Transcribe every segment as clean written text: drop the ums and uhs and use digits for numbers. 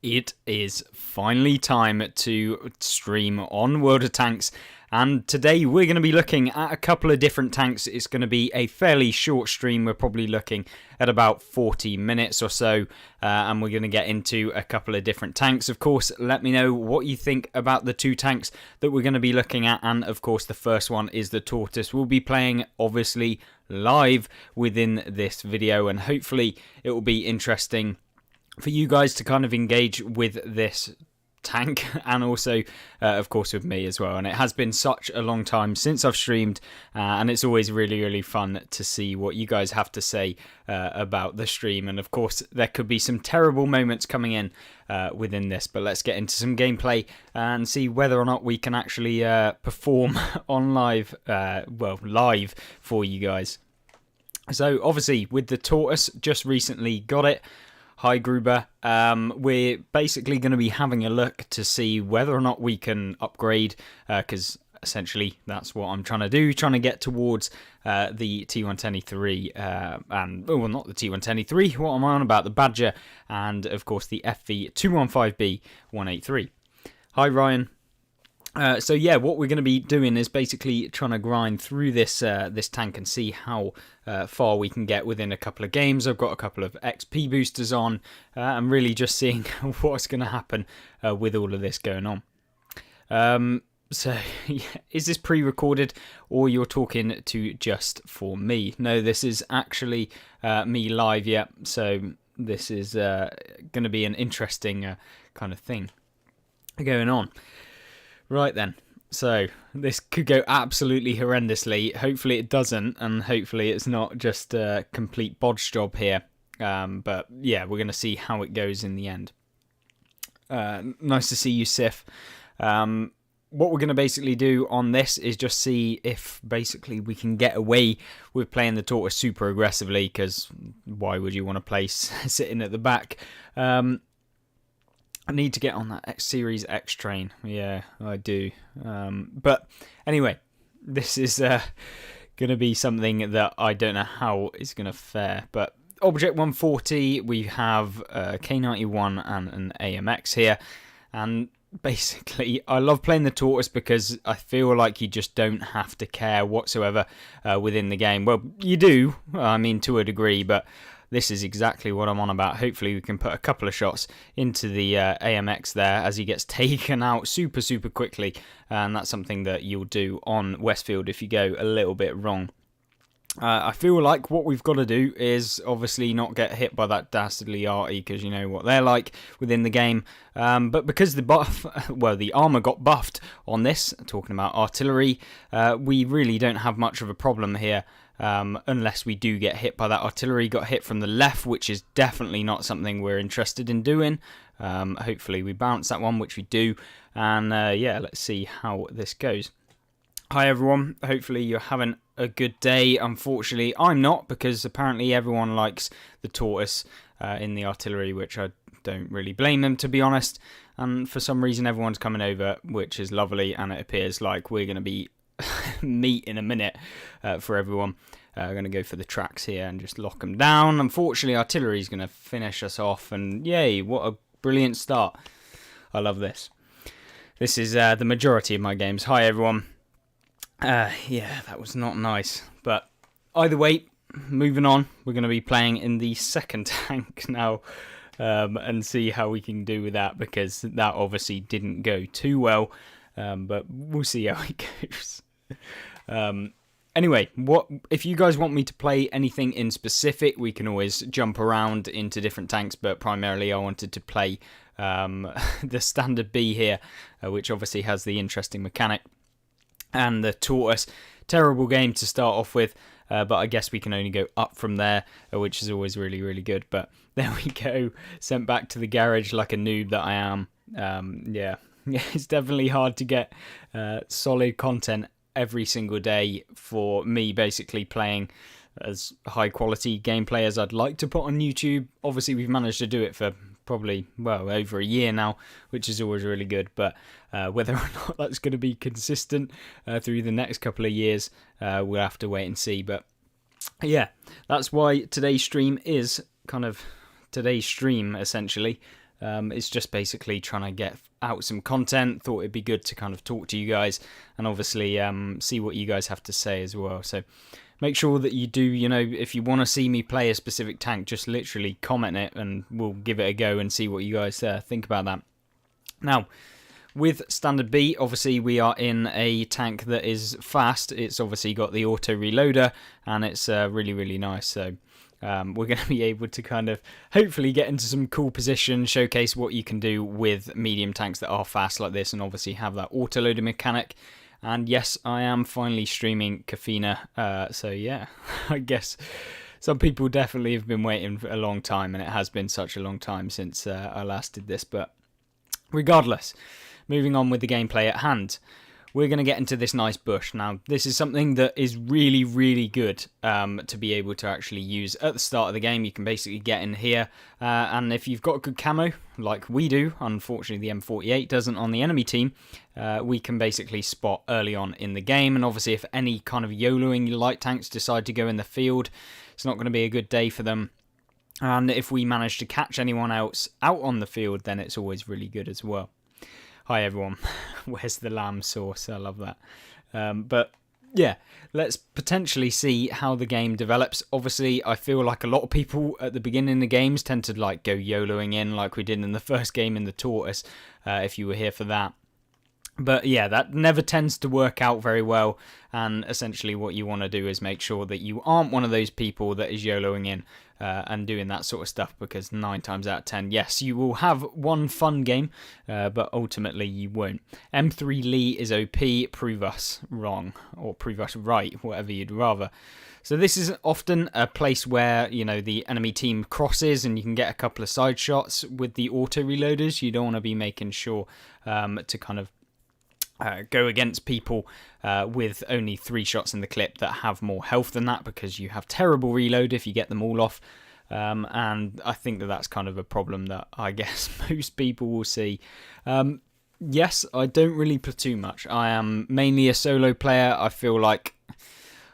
It is finally time to stream on World of Tanks, and today we're going to be looking at a couple of different tanks. It's going to be a fairly short stream. We're probably looking at about 40 minutes or so, and we're going to get into a couple of different tanks. Of course, let me know what you think about the two tanks that we're going to be looking at, and of course the first one is the Tortoise. We'll be playing, obviously, live within this video, and hopefully it will be interesting for you guys to kind of engage with this tank and also of course with me as well. And it has been such a long time since I've streamed, and it's always really fun to see what you guys have to say about the stream. And of course there could be some terrible moments coming in within this, but let's get into some gameplay and see whether or not we can actually perform on live for you guys. So obviously with the Tortoise, just recently got it. Hi Gruber, we're basically going to be having a look to see whether or not we can upgrade, because essentially that's what I'm trying to do, trying to get towards the T110E3, and, well, not the T110E3, what am I on about, the Badger, and of course the FV215B183. Hi Ryan. So yeah, what we're going to be doing is basically trying to grind through this this tank and see how far we can get within a couple of games. I've got a couple of XP boosters on, and really just seeing what's going to happen with all of this going on. So yeah, is this pre-recorded or you're talking to just for me? No, this is actually me live, yeah. So this is going to be an interesting kind of thing going on. Right then, so this could go absolutely horrendously. Hopefully it doesn't, and hopefully it's not just a complete bodge job here. But yeah, we're going to see how it goes in the end. Nice to see you, Sif. What we're going to basically do on this is just see if basically we can get away with playing the Tortoise super aggressively, because why would you want to play sitting at the back? I need to get on that Series X train. Yeah, I do. But anyway, this is going to be something that I don't know how it's going to fare. But Object 140, we have a K91 and an AMX here. And basically, I love playing the Tortoise because I feel like you just don't have to care whatsoever within the game. Well, you do, I mean, to a degree, but this is exactly what I'm on about. Hopefully we can put a couple of shots into the AMX there as he gets taken out super quickly, and that's something that you'll do on Westfield if you go a little bit wrong. I feel like what we've got to do is obviously not get hit by that dastardly arty, because you know what they're like within the game. But because the armor got buffed on this, talking about artillery, we really don't have much of a problem here. Unless we do get hit by that artillery. Got hit from the left, which is definitely not something we're interested in doing. Hopefully we bounce that one, which we do. And yeah, let's see how this goes. Hi everyone, hopefully you're having a good day. Unfortunately I'm not, because apparently everyone likes the Tortoise in the artillery, which I don't really blame them, to be honest. And for some reason everyone's coming over, which is lovely, and it appears like we're going to be meat in a minute for everyone. I'm going to go for the tracks here and just lock them down. Unfortunately artillery is going to finish us off, and yay, what a brilliant start. I love this. This is the majority of my games. Hi everyone. Yeah, that was not nice, but either way, moving on, we're going to be playing in the second tank now, and see how we can do with that, because that obviously didn't go too well, but we'll see how it goes. Anyway, what if you guys want me to play anything in specific, we can always jump around into different tanks, but primarily I wanted to play the standard B here, which obviously has the interesting mechanic, and the Tortoise. Terrible game to start off with, but I guess we can only go up from there, which is always really good. But there we go, sent back to the garage like a noob that I am. Yeah, it's definitely hard to get solid content every single day for me, basically playing as high quality gameplay as I'd like to put on YouTube. Obviously we've managed to do it for probably, well, over a year now, which is always really good, but whether or not that's going to be consistent through the next couple of years, we'll have to wait and see. But yeah, that's why today's stream is kind of today's stream essentially, It's just basically trying to get out some content. Thought it'd be good to kind of talk to you guys and obviously see what you guys have to say as well. So make sure that you do, you know, if you want to see me play a specific tank, just literally comment it and we'll give it a go and see what you guys think about that. Now, with Standard B, obviously we are in a tank that is fast. It's obviously got the auto reloader and it's really, really nice. So we're going to be able to kind of hopefully get into some cool positions, showcase what you can do with medium tanks that are fast like this, and obviously have that autoloader mechanic. And yes, I am finally streaming Kafina. So yeah, I guess some people definitely have been waiting for a long time, and it has been such a long time since I last did this. But regardless, moving on with the gameplay at hand, we're going to get into this nice bush. Now, this is something that is really, really good to be able to actually use at the start of the game. You can basically get in here, and if you've got good camo, like we do, unfortunately the M48 doesn't on the enemy team, we can basically spot early on in the game. And obviously if any kind of YOLOing light tanks decide to go in the field, it's not going to be a good day for them. And if we manage to catch anyone else out on the field, then it's always really good as well. Hi everyone, where's the lamb sauce? I love that. But yeah, let's potentially see how the game develops. Obviously, I feel like a lot of people at the beginning of the games tend to like go YOLOing in like we did in the first game in the Tortoise, if you were here for that. But yeah, that never tends to work out very well, and essentially what you want to do is make sure that you aren't one of those people that is YOLOing in and doing that sort of stuff, because 9 times out of 10, yes, you will have one fun game, but ultimately you won't. M3 Lee is OP, prove us wrong, or prove us right, whatever you'd rather. So this is often a place where, you know, the enemy team crosses and you can get a couple of side shots with the auto reloaders. You don't want to be making sure to kind of go against people with only 3 shots in the clip that have more health than that, because you have terrible reload if you get them all off. And I think that that's kind of a problem that I guess most people will see. Yes, I don't really platoon much. I am mainly a solo player. I feel like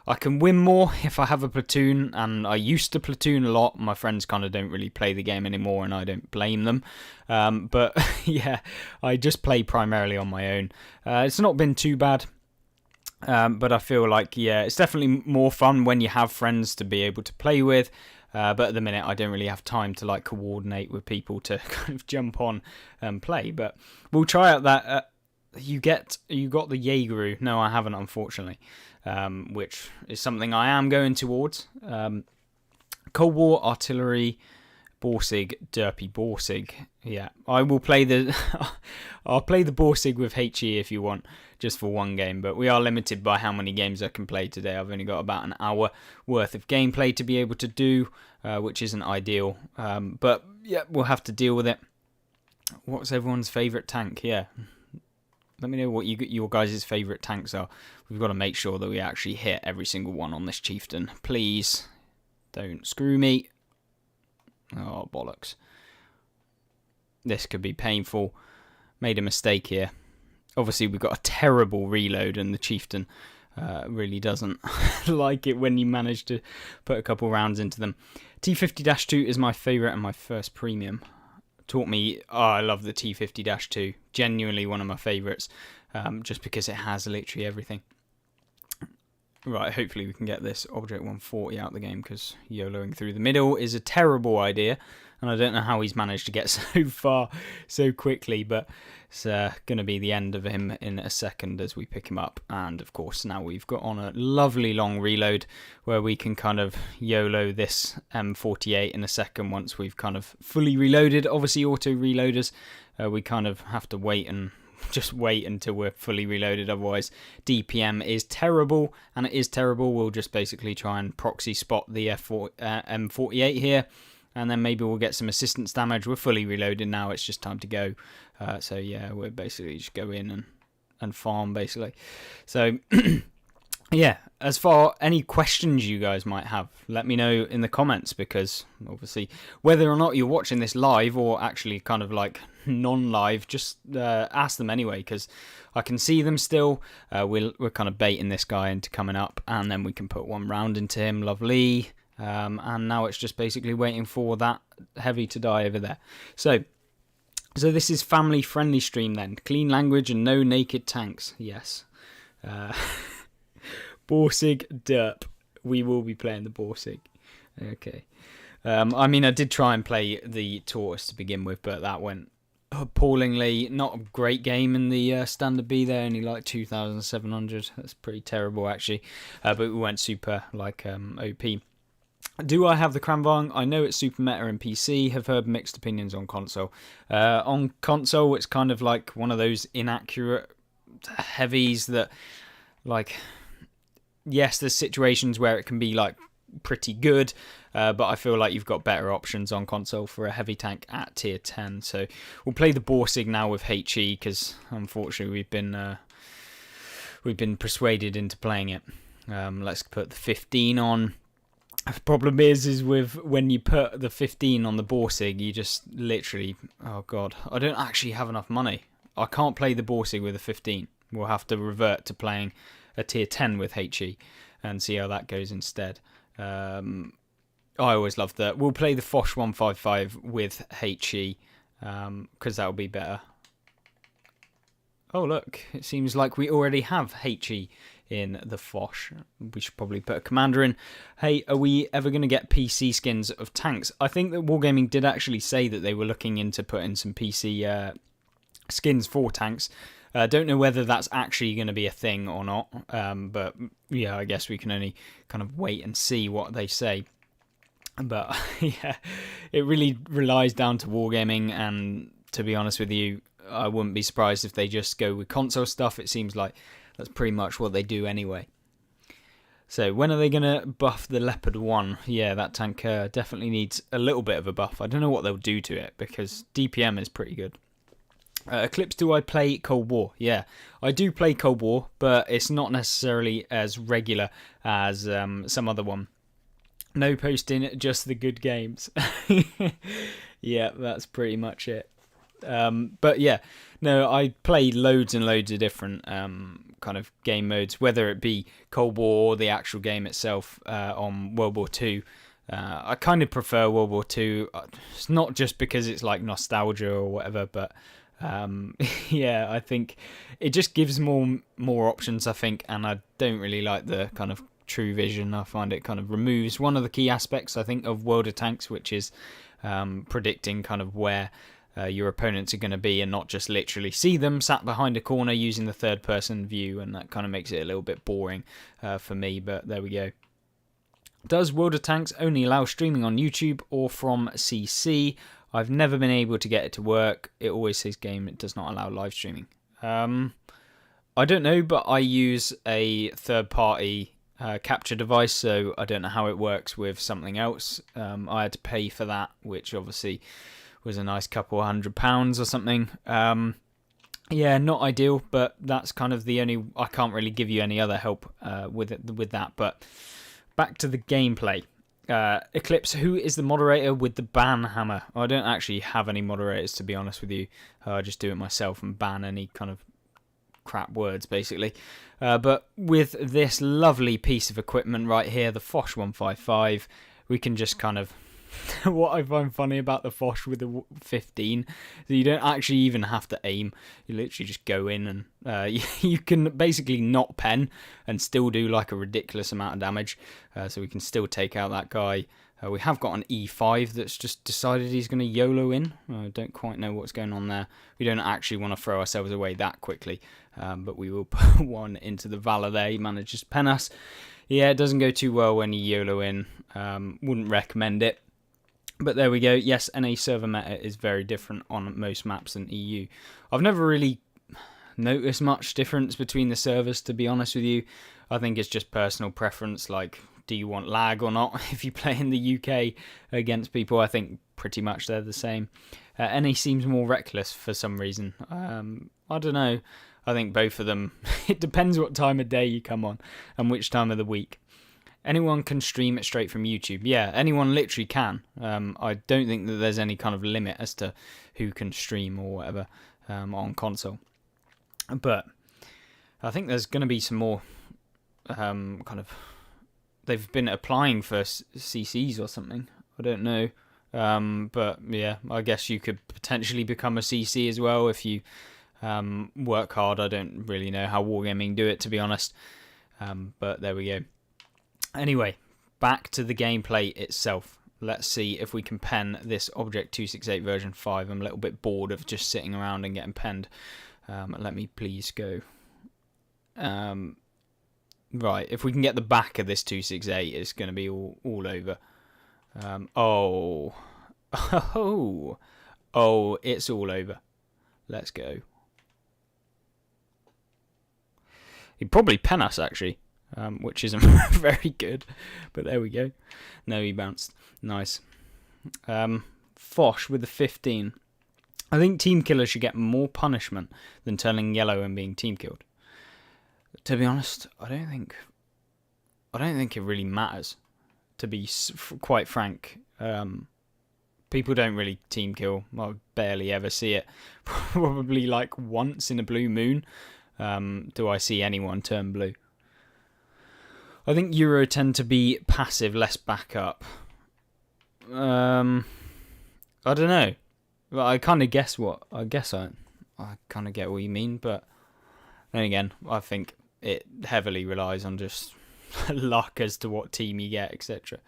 I can win more if I have a platoon, and I used to platoon a lot. My friends kind of don't really play the game anymore, and I don't blame them. But yeah, I just play primarily on my own. It's not been too bad, but I feel like, yeah, it's definitely more fun when you have friends to be able to play with. But at the minute, I don't really have time to like coordinate with people to kind of jump on and play. But we'll try out that. You got the Jaeger. No, I haven't, unfortunately. Which is something I am going towards. Cold War Artillery, Borsig, Derpy Borsig. Yeah, I will play the I'll play the Borsig with HE if you want, just for one game, but we are limited by how many games I can play today. I've only got about an hour worth of gameplay to be able to do, which isn't ideal, but yeah, we'll have to deal with it. What's everyone's favourite tank? Yeah, let me know what your guys' favourite tanks are. We've got to make sure that we actually hit every single one on this chieftain. Please don't screw me. Oh, bollocks. This could be painful. Made a mistake here. Obviously, we've got a terrible reload, and the chieftain really doesn't like it when you manage to put a couple rounds into them. T50-2 is my favourite and my first premium. Taught me, I love the T50-2. Genuinely one of my favourites, just because it has literally everything. Right, hopefully we can get this Object 140 out of the game, because YOLOing through the middle is a terrible idea, and I don't know how he's managed to get so far so quickly, but it's going to be the end of him in a second as we pick him up. And of course now we've got on a lovely long reload where we can kind of YOLO this M48 in a second once we've kind of fully reloaded. Obviously auto reloaders, we kind of have to wait and just wait until we're fully reloaded, otherwise DPM is terrible, and it is terrible. We'll just basically try and proxy spot the M48 here, and then maybe we'll get some assistance damage. We're fully reloaded now, it's just time to go. So yeah, we'll basically just go in and farm basically. So yeah, as far any questions you guys might have, let me know in the comments, because obviously whether or not you're watching this live or actually kind of like non-live, just ask them anyway, because I can see them still. We're kind of baiting this guy into coming up, and then we can put one round into him. Lovely. And now it's just basically waiting for that heavy to die over there. So So this is family-friendly stream then. Clean language and no naked tanks. Yes. Borsig Derp. We will be playing the Borsig. Okay. I mean, I did try and play the Tortoise to begin with, but that went appallingly. Not a great game in the standard B there, only like 2,700. That's pretty terrible, actually. But we went super, like, OP. Do I have the Kranvang? I know it's super meta in PC. Have heard mixed opinions on console. On console, it's kind of like one of those inaccurate heavies that, like, yes, there's situations where it can be like pretty good, but I feel like you've got better options on console for a heavy tank at tier 10. So we'll play the Borsig now with HE because unfortunately we've been persuaded into playing it. Let's put the 15 on. The problem is with when you put the 15 on the Borsig, you just literally, oh god, I don't actually have enough money. I can't play the Borsig with a 15. We'll have to revert to playing a tier 10 with HE and see how that goes instead. I always love that. We'll play the Foch 155 with HE because that'll be better. Oh look, it seems like we already have HE in the Foch. We should probably put a commander in. Hey, are we ever going to get PC skins of tanks? I think that Wargaming did actually say that they were looking into putting some PC skins for tanks. Don't know whether that's actually going to be a thing or not, but yeah, I guess we can only kind of wait and see what they say. But yeah, it really relies down to Wargaming, and to be honest with you, I wouldn't be surprised if they just go with console stuff. It seems like that's pretty much what they do anyway. So when are they going to buff the Leopard 1? Yeah, that tank definitely needs a little bit of a buff. I don't know what they'll do to it because DPM is pretty good. Eclipse, do I play Cold War? Yeah, I do play Cold War, but it's not necessarily as regular as some other one. No posting, just the good games. Yeah, that's pretty much it. But yeah, no, I play loads and loads of different kind of game modes, whether it be Cold War or the actual game itself on World War II. I kind of prefer World War II. It's not just because it's like nostalgia or whatever, but yeah, I think it just gives more options, I think, and I don't really like the kind of true vision. I find it kind of removes one of the key aspects, I think, of World of Tanks, which is predicting kind of where your opponents are going to be and not just literally see them sat behind a corner using the third person view, and that kind of makes it a little bit boring for me, but there we go. Does World of Tanks only allow streaming on YouTube or from CC? I've never been able to get it to work. It always says game, it does not allow live streaming. I don't know, but I use a third-party capture device, so I don't know how it works with something else. I had to pay for that, which obviously was a nice couple £100 or something. Yeah, not ideal, but that's kind of the only... I can't really give you any other help with that, but back to the gameplay. Eclipse, who is the moderator with the ban hammer? I don't actually have any moderators, to be honest with you. I just do it myself and ban any kind of crap words, basically. But with this lovely piece of equipment right here, the Foch 155, we can just kind of... What I find funny about the Foch with the 15, so you don't actually even have to aim. You literally just go in and you can basically not pen and still do like a ridiculous amount of damage. So we can still take out that guy. We have got an E5 that's just decided he's going to YOLO in. I don't quite know what's going on there. We don't actually want to throw ourselves away that quickly, but we will put one into the Valor there. He manages to pen us. Yeah, it doesn't go too well when you YOLO in. Wouldn't recommend it. But there we go. Yes, NA server meta is very different on most maps than EU. I've never really noticed much difference between the servers, to be honest with you. I think it's just personal preference, like, do you want lag or not? If you play in the UK against people, I think pretty much they're the same. NA seems more reckless for some reason. I don't know. I think both of them, it depends what time of day you come on and which time of the week. Anyone can stream it straight from YouTube. Yeah, anyone literally can. I don't think that there's any kind of limit as to who can stream or whatever on console. But I think there's going to be some more kind of... They've been applying for CCs or something. I don't know. But yeah, I guess you could potentially become a CC as well if you work hard. I don't really know how Wargaming do it, to be honest. But there we go. Anyway, back to the gameplay itself. Let's see if we can pen this Object 268 version 5. I'm a little bit bored of just sitting around and getting penned. Let me please go. Right, if we can get the back of this 268, it's going to be all over. Oh, it's all over. Let's go. He'd probably pen us, actually, which isn't very good. But there we go. No, he bounced. Nice. Foch with the 15. I think team killers should get more punishment than turning yellow and being team killed. To be honest, I don't think it really matters. To be quite frank, people don't really team kill. I barely ever see it. Probably like once in a blue moon do I see anyone turn blue. I think Euro tend to be passive, less backup. I don't know. Well, I kind of guess what. I guess I kind of get what you mean, but then again, I think it heavily relies on just luck as to what team you get, etc.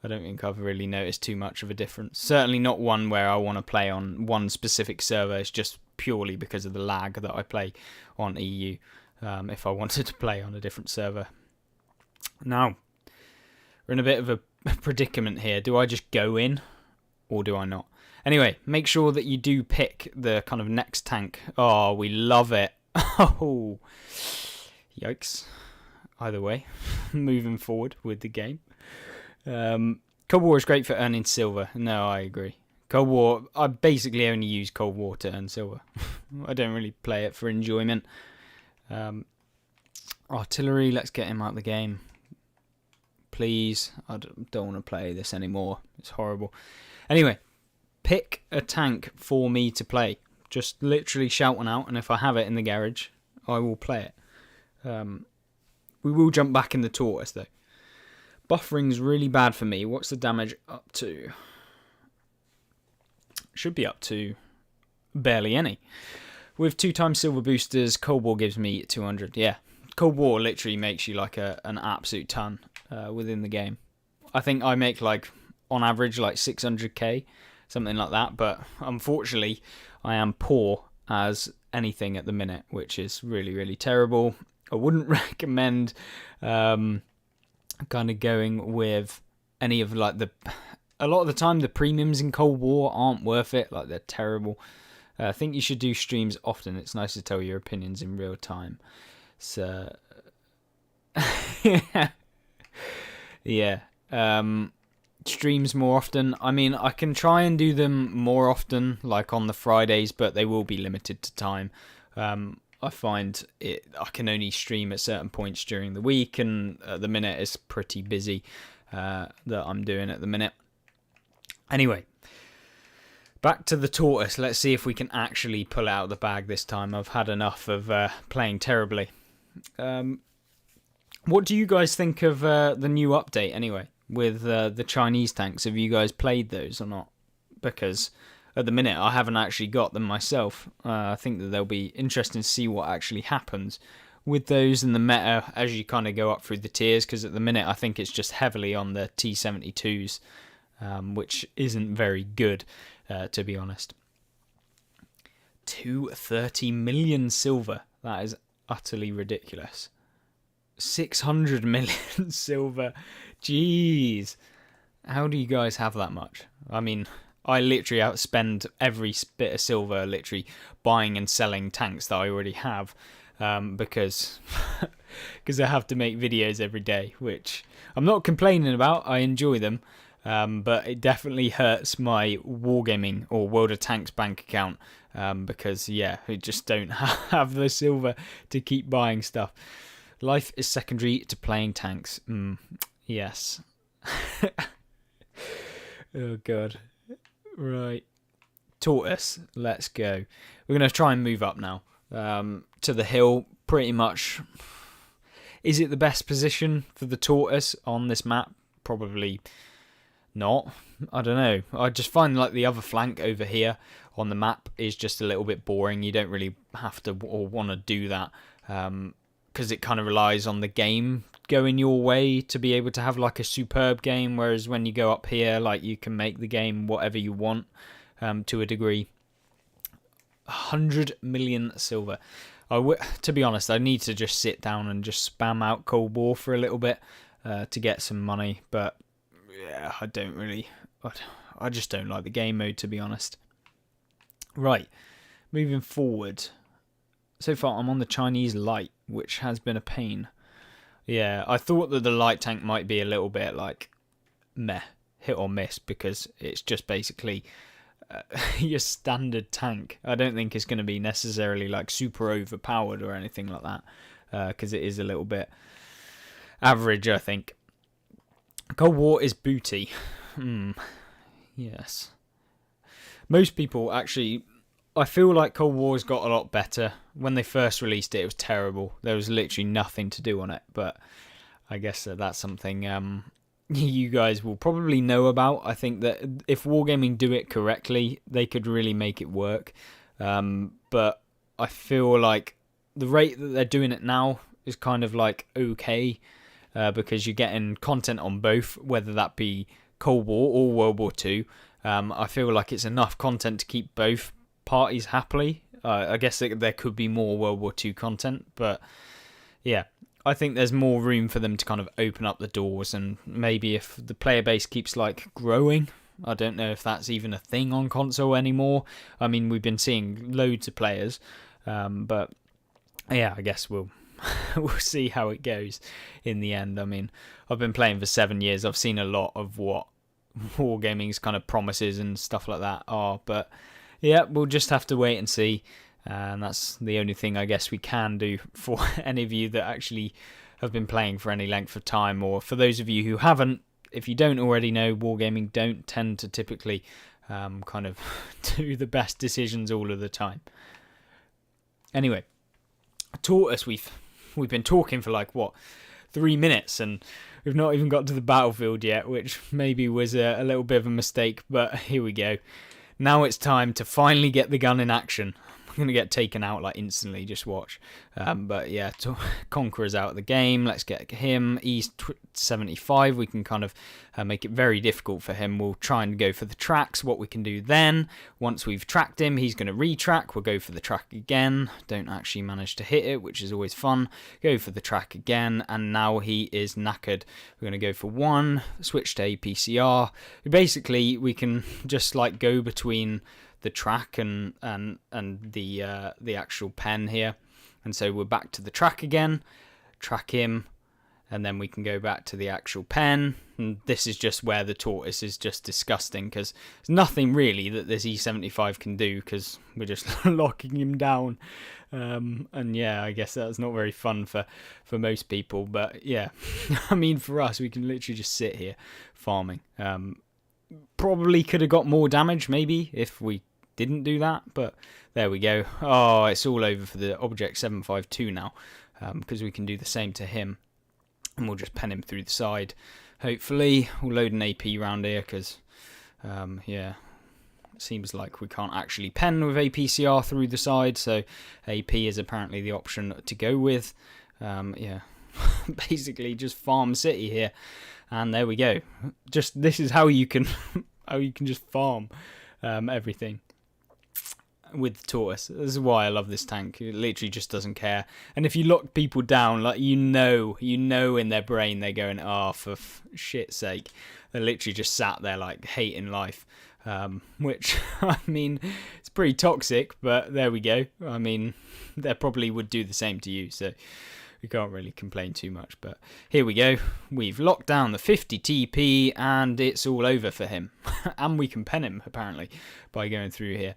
I don't think I've really noticed too much of a difference. Certainly not one where I want to play on one specific server. It's just purely because of the lag that I play on EU. If I wanted to play on a different server. Now, we're in a bit of a predicament here. Do I just go in or do I not? Anyway, make sure that you do pick the kind of next tank. Oh, we love it. Oh, yikes. Either way, moving forward with the game. Cold War is great for earning silver. No, I agree. Cold War, I basically only use Cold War to earn silver. I don't really play it for enjoyment. Artillery, let's get him out of the game. Please, I don't want to play this anymore. It's horrible. Anyway, pick a tank for me to play. Just literally shout one out, and if I have it in the garage, I will play it. We will jump back in the Tortoise, though. Buffering's really bad for me. What's the damage up to? Should be up to barely any. With 2x silver boosters, Cold War gives me 200. Yeah, Cold War literally makes you like an absolute ton within the game. I think I make like, on average, like 600k, something like that. But unfortunately, I am poor as anything at the minute, which is really, really terrible. I wouldn't recommend kind of going with any of like a lot of the time the premiums in Cold War aren't worth it. Like, they're terrible. I think you should do streams often. It's nice to tell your opinions in real time. So yeah. Streams more often. I mean, I can try and do them more often, like on the Fridays, but they will be limited to time. I find I can only stream at certain points during the week, and at the minute it's pretty busy that I'm doing at the minute. Anyway, back to the Tortoise. Let's see if we can actually pull it out of the bag this time. I've had enough of playing terribly. What do you guys think of the new update anyway, with the Chinese tanks? Have you guys played those or not? Because at the minute I haven't actually got them myself. I think that they'll be interesting to see what actually happens with those in the meta as you kind of go up through the tiers, because at the minute I think it's just heavily on the T-72s, which isn't very good, to be honest. 230 million silver. That is utterly ridiculous. 600 million silver. Jeez. How do you guys have that much? I mean, I literally outspend every bit of silver literally buying and selling tanks that I already have, because I have to make videos every day, which I'm not complaining about. I enjoy them, but it definitely hurts my Wargaming or World of Tanks bank account, because yeah, I just don't have the silver to keep buying stuff. Life is secondary to playing tanks. Yes. Oh god. Right. Tortoise, let's go. We're going to try and move up now to the hill, pretty much. Is it the best position for the Tortoise on this map? Probably not. I don't know. I just find like the other flank over here on the map is just a little bit boring. You don't really have to or want to do that because it kind of relies on the game going your way to be able to have like a superb game, whereas when you go up here, like, you can make the game whatever you want to a degree. 100 million silver. To be honest, I need to just sit down and just spam out Cold War for a little bit to get some money, but yeah, I just don't like the game mode, to be honest. Right, moving forward. So far I'm on the Chinese light, which has been a pain. Yeah, I thought that the light tank might be a little bit like meh, hit or miss, because it's just basically your standard tank. I don't think it's going to be necessarily like super overpowered or anything like that, because it is a little bit average, I think. Cold War is booty. Yes. Most people actually, I feel like Cold War's got a lot better. When they first released it, it was terrible. There was literally nothing to do on it, but I guess that's something you guys will probably know about. I think that if Wargaming do it correctly, they could really make it work. But I feel like the rate that they're doing it now is kind of like okay, because you're getting content on both, whether that be Cold War or World War II. I feel like it's enough content to keep both parties happily. I guess there could be more World War II content, but yeah, I think there's more room for them to kind of open up the doors, and maybe if the player base keeps like growing, I don't know if that's even a thing on console anymore. I mean, we've been seeing loads of players, but yeah, I guess we'll see how it goes in the end. I mean, I've been playing for 7 years. I've seen a lot of what Wargaming's kind of promises and stuff like that are, but yeah, we'll just have to wait and see. And that's the only thing I guess we can do for any of you that actually have been playing for any length of time, or for those of you who haven't. If you don't already know, Wargaming don't tend to typically kind of do the best decisions all of the time. Anyway, Tortoise, we've been talking for like 3 minutes, and we've not even got to the battlefield yet, which maybe was a little bit of a mistake, but here we go. Now it's time to finally get the gun in action. I'm going to get taken out like instantly, just watch. But yeah, Conqueror's out of the game. Let's get him. He's 75. We can kind of make it very difficult for him. We'll try and go for the tracks. What we can do then, once we've tracked him, he's going to retrack. We'll go for the track again. Don't actually manage to hit it, which is always fun. Go for the track again, and now he is knackered. We're going to go for one, switch to APCR. Basically, we can just like go between the track and the actual pen here, and so we're back to the track again, track him, and then we can go back to the actual pen. And this is just where the Tortoise is just disgusting, because there's nothing really that this E75 can do, because we're just locking him down. And yeah, I guess that's not very fun for most people, but yeah, I mean, for us, we can literally just sit here farming. Probably could have got more damage maybe if we didn't do that, but there we go. Oh, it's all over for the Object 752 now, because we can do the same to him, and we'll just pen him through the side. Hopefully we'll load an AP round here, because yeah, it seems like we can't actually pen with APCR through the side, so AP is apparently the option to go with. Yeah, basically just farm city here, and there we go. Just this is how you can just farm everything with Tortoise. This is why I love this tank. It literally just doesn't care. And if you lock people down, like you know in their brain they're going, oh, for shit's sake. They're literally just sat there like hating life, which I mean, it's pretty toxic, but there we go. I mean, they probably would do the same to you, so we can't really complain too much. But here we go. We've locked down the 50 TP, and it's all over for him. And we can pen him apparently by going through here.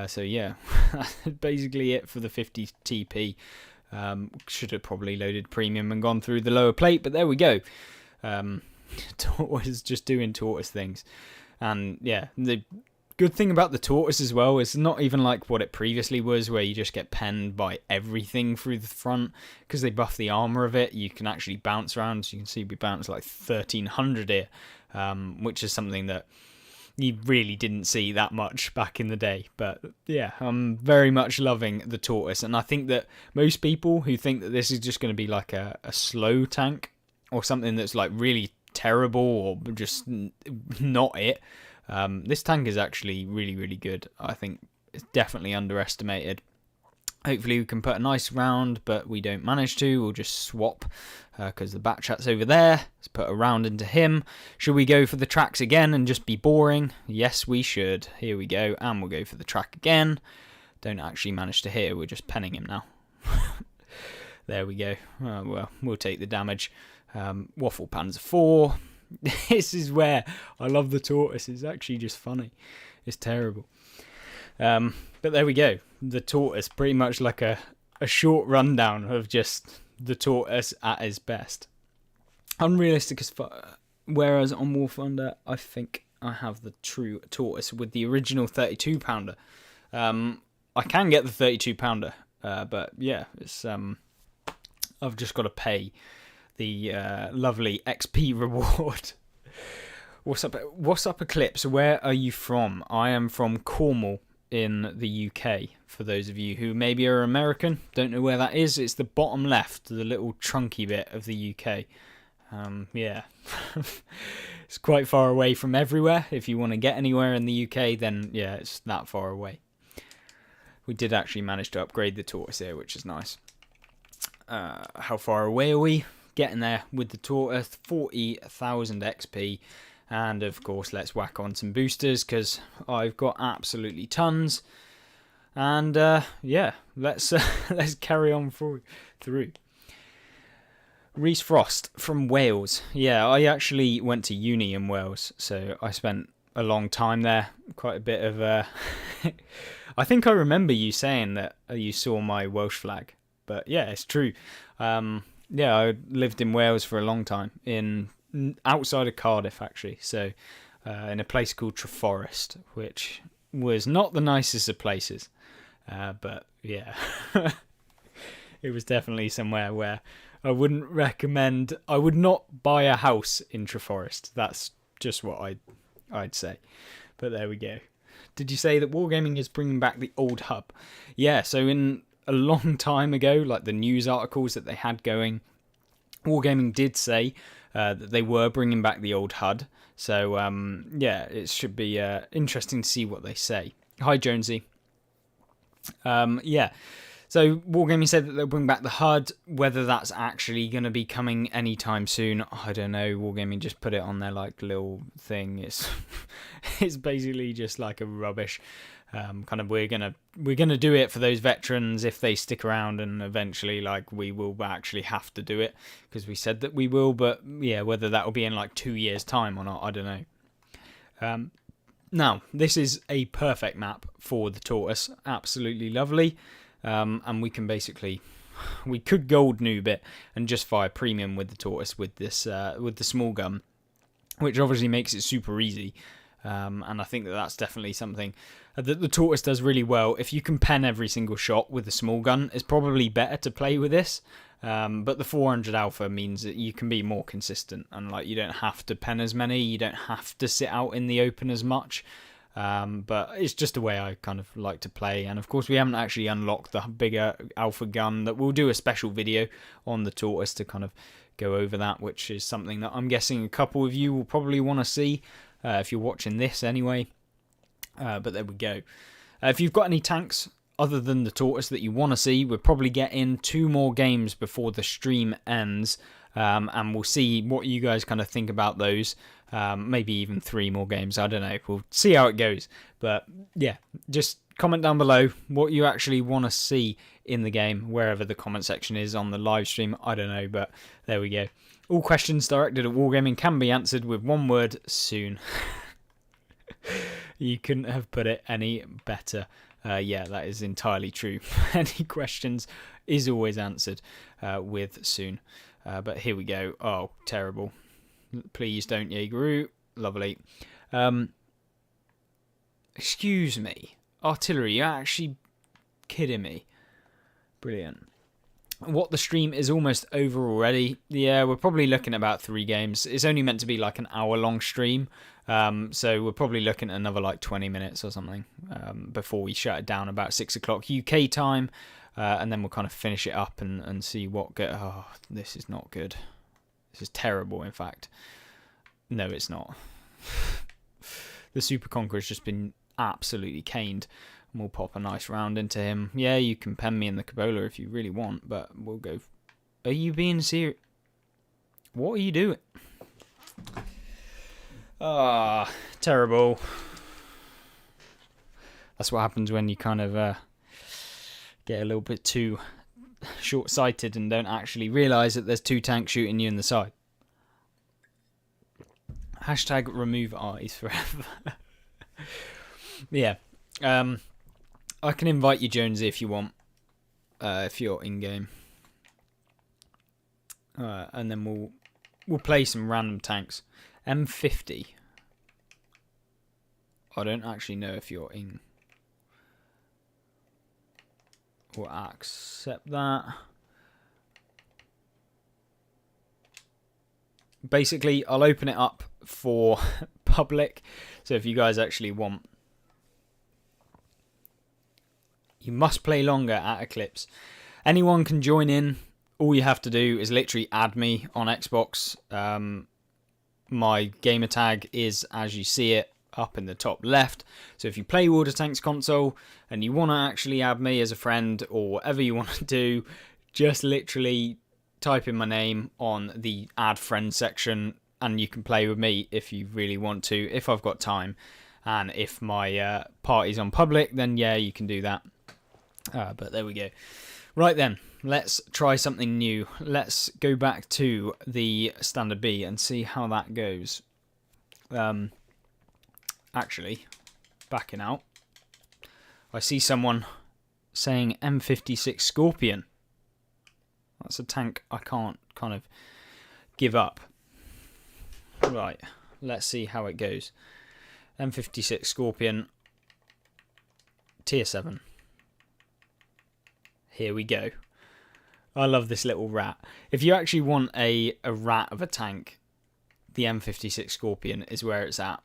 So yeah, that's basically it for the 50 TP. Should have probably loaded premium and gone through the lower plate, but there we go. Tortoise just doing Tortoise things. And yeah, the good thing about the Tortoise as well is not even like what it previously was, where you just get penned by everything through the front. Because they buff the armor of it, you can actually bounce around. So you can see we bounce like 1300 here, which is something that you really didn't see that much back in the day. But yeah, I'm very much loving the Tortoise, and I think that most people who think that this is just going to be like a slow tank or something that's like really terrible or just not it, this tank is actually really, really good. I think it's definitely underestimated. Hopefully we can put a nice round, but we don't manage to. We'll just swap because the back chat's over there. Let's put a round into him. Should we go for the tracks again and just be boring? Yes, we should. Here we go, and we'll go for the track again. Don't actually manage to hit. We're just penning him now. There we go. Well, we'll take the damage. Waffle Panzer 4. This is where I love the Tortoise. It's actually just funny. It's terrible. But there we go. The Tortoise, pretty much like a short rundown of just the Tortoise at his best. Unrealistic as far. Whereas on War Thunder, I think I have the true Tortoise with the original 32 pounder. I can get the 32 pounder, but yeah, it's I've just got to pay the lovely XP reward. What's up, Eclipse? Where are you from? I am from Cornwall in the UK. For those of you who maybe are American, don't know where that is. It's the bottom left, the little chunky bit of the UK. Yeah, it's quite far away from everywhere. If you want to get anywhere in the UK, then yeah, it's that far away. We did actually manage to upgrade the Tortoise here, which is nice. How far away are we? Getting there with the Tortoise, 40,000 XP. And of course, let's whack on some boosters because I've got absolutely tons. And yeah, let's carry on through. Reese Frost from Wales. Yeah, I actually went to uni in Wales, so I spent a long time there. Quite a bit of. I think I remember you saying that you saw my Welsh flag, but yeah, it's true. Yeah, I lived in Wales for a long time, outside of Cardiff actually. So in a place called Treforest, which was not the nicest of places, but yeah, it was definitely somewhere where I wouldn't recommend. I would not buy a house in Treforest. That's just what I'd say. But there we go. Did you say that Wargaming is bringing back the old hub? Yeah, so in a long time ago, like the news articles that they had going, Wargaming did say that they were bringing back the old HUD. So yeah, it should be interesting to see what they say. Hi, Jonesy. Yeah. So Wargaming said that they'll bring back the HUD. Whether that's actually going to be coming anytime soon, I don't know. Wargaming just put it on their like little thing. It's basically just like a rubbish kind of we're gonna do it for those veterans if they stick around, and eventually like we will actually have to do it because we said that we will. But yeah, whether that will be in like 2 years' time or not, I don't know. Now this is a perfect map for the Tortoise. Absolutely lovely. And we can basically, we could gold noob it and just fire premium with the Tortoise with this with the small gun, which obviously makes it super easy. And I think that that's definitely something that the Tortoise does really well. If you can pen every single shot with the small gun, it's probably better to play with this. But the 400 Alpha means that you can be more consistent, and like you don't have to pen as many, you don't have to sit out in the open as much. But it's just a way I kind of like to play. And of course we haven't actually unlocked the bigger alpha gun. That we'll do a special video on the Tortoise to kind of go over that, which is something that I'm guessing a couple of you will probably want to see if you're watching this anyway. But there we go. If you've got any tanks other than the Tortoise that you want to see, we'll probably get in 2 more games before the stream ends. And we'll see what you guys kind of think about those. Maybe even 3 more games. I don't know. We'll see how it goes. But yeah, just comment down below what you actually want to see in the game, wherever the comment section is on the live stream. I don't know, but there we go. All questions directed at Wargaming can be answered with one word: soon. You couldn't have put it any better. Yeah, that is entirely true. Any questions is always answered with soon. But here we go. Oh, terrible. Please don't Jaegeru. Lovely. Excuse me. Artillery, you're actually kidding me. Brilliant. What, the stream is almost over already? Yeah, we're probably looking at about 3 games. It's only meant to be like an hour-long stream. So we're probably looking at another like 20 minutes or something before we shut it down about 6 o'clock UK time. And then we'll kind of finish it up and see what go. Oh, this is not good. This is terrible, in fact. No, it's not. The Super Conqueror's just been absolutely caned. And we'll pop a nice round into him. Yeah, you can pen me in the Cabola if you really want, but we'll go. Are you being serious? What are you doing? Ah, terrible. That's what happens when you kind of get a little bit too short-sighted and don't actually realise that there's 2 tanks shooting you in the side. Hashtag remove eyes forever. Yeah. I can invite you, Jonesy, if you want. If you're in-game. And then we'll play some random tanks. M50. I don't actually know if you're in. We'll accept that. Basically, I'll open it up for public. So if you guys actually want, you must play longer at Eclipse. Anyone can join in. All you have to do is literally add me on Xbox. My gamer tag is, as you see it, up in the top left. So if you play World of Tanks console and you want to actually add me as a friend or whatever you want to do, just literally type in my name on the add friend section and you can play with me if you really want to, if I've got time. And if my party's on public, then yeah, you can do that. But there we go. Right then, let's try something new. Let's go back to the Standard B and see how that goes. Actually, backing out, I see someone saying M56 Scorpion. That's a tank I can't kind of give up. Right, let's see how it goes. M56 Scorpion, tier 7. Here we go. I love this little rat. If you actually want a rat of a tank, the M56 Scorpion is where it's at.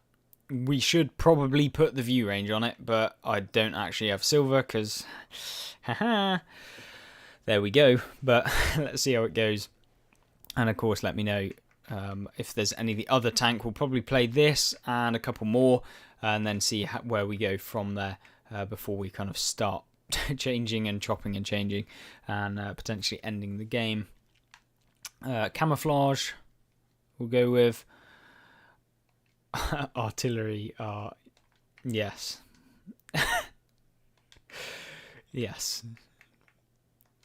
We should probably put the view range on it, but I don't actually have silver because, haha, there we go. But let's see how it goes. And of course, let me know if there's any of the other tank. We'll probably play this and a couple more and then see where we go from there before we kind of start changing and chopping and changing and potentially ending the game. Camouflage we'll go with. Artillery, yes. Yes.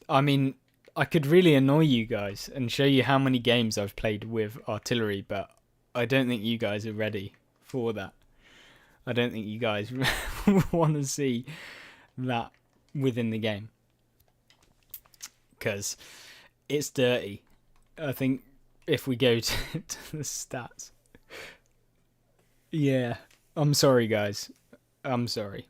I mean, I could really annoy you guys and show you how many games I've played with artillery, but I don't think you guys are ready for that. I don't think you guys want to see that within the game. Because it's dirty. I think if we go to the stats. Yeah, I'm sorry, guys. I'm sorry.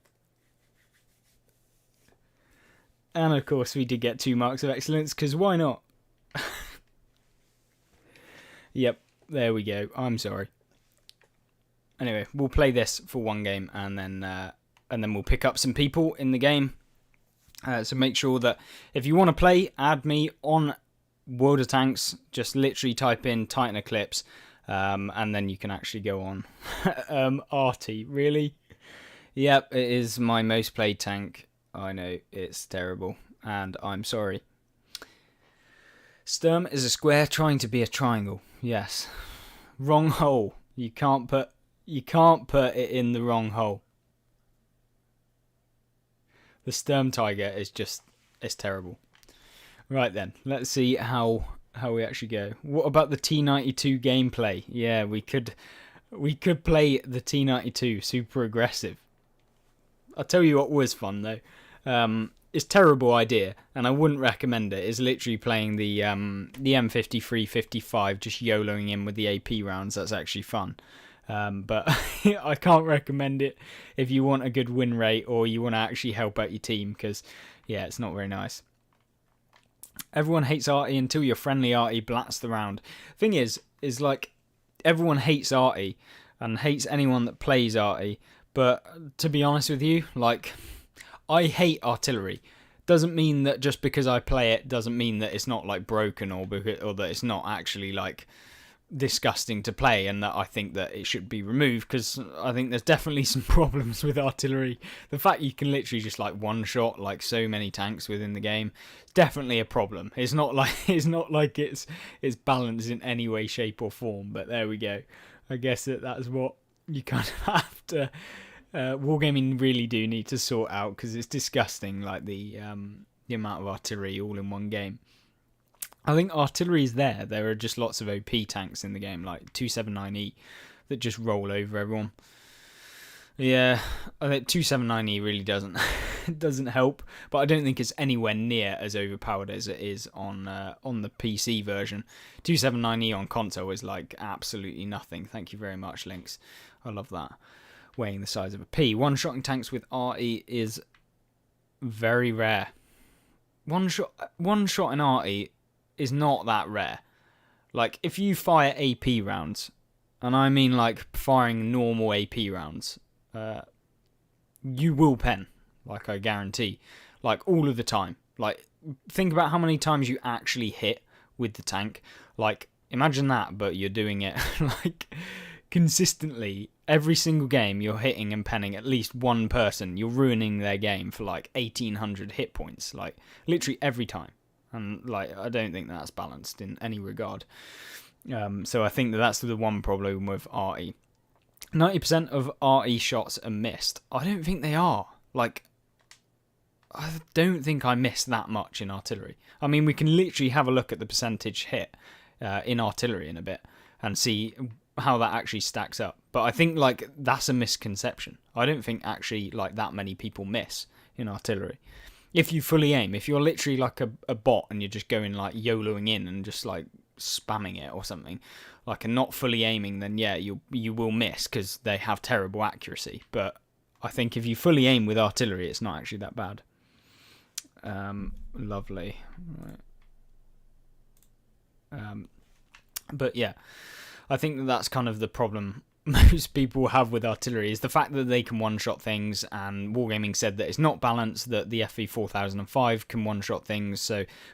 And of course, we did get 2 marks of excellence, because why not? Yep, there we go. I'm sorry. Anyway, we'll play this for 1 game, and then we'll pick up some people in the game. So make sure that if you want to play, add me on World of Tanks. Just literally type in Titan Eclipse. And then you can actually go on. Arty, really? Yep, it is my most played tank. I know, it's terrible, and I'm sorry. Sturm is a square trying to be a triangle. Yes. Wrong hole. You can't put it in the wrong hole. The Sturm Tiger is just, it's terrible. Right then, let's see how we actually go. What about the T92 gameplay? Yeah, we could play the T92 super aggressive. I'll tell you what was fun though. It's a terrible idea, and I wouldn't recommend it. It's literally playing the M53, 55, just YOLOing in with the AP rounds. That's actually fun. But I can't recommend it if you want a good win rate or you want to actually help out your team, because, yeah, it's not very nice. Everyone hates Artie until your friendly Artie blats the round. Thing is like, everyone hates Artie and hates anyone that plays Artie, but to be honest with you, like, I hate artillery. Doesn't mean that just because I play it doesn't mean that it's not like broken or that it's not actually like disgusting to play, and that I think that it should be removed, because I think there's definitely some problems with artillery. The fact you can literally just like one shot like so many tanks within the game, it's definitely a problem. It's not like it's balanced in any way, shape or form, but there we go. I guess that's what you kind of have to Wargaming really do need to sort out, because it's disgusting, like the amount of artillery all in one game. I think artillery is there. There are just lots of OP tanks in the game, like 279E, that just roll over everyone. Yeah, I think 279E really doesn't help, but I don't think it's anywhere near as overpowered as it is on the PC version. 279E on console is like absolutely nothing. Thank you very much, Lynx. I love that. Weighing the size of a pea. One-shotting tanks with RE is very rare. One shot in RE is not that rare. Like, if you fire AP rounds, and I mean like firing normal AP rounds, you will pen, like, I guarantee, like, all of the time. Like, think about how many times you actually hit with the tank. Like, imagine that, but you're doing it like consistently every single game. You're hitting and penning at least one person. You're ruining their game for like 1800 hit points, like literally every time. And like, I don't think that's balanced in any regard. So I think that's the one problem with RE. 90% of RE shots are missed. I don't think they are. Like, I don't think I missed that much in artillery. I mean, we can literally have a look at the percentage hit in artillery in a bit and see how that actually stacks up. But I think like that's a misconception. I don't think actually like that many people miss in artillery. If you fully aim, if you're literally like a bot and you're just going like YOLOing in and just like spamming it or something, like, and not fully aiming, then yeah, you will miss because they have terrible accuracy. But I think if you fully aim with artillery, it's not actually that bad. Lovely. Right. But yeah, I think that's kind of the problem most people have with artillery, is the fact that they can one-shot things, and Wargaming said that it's not balanced, that the FV 4005 can one-shot things,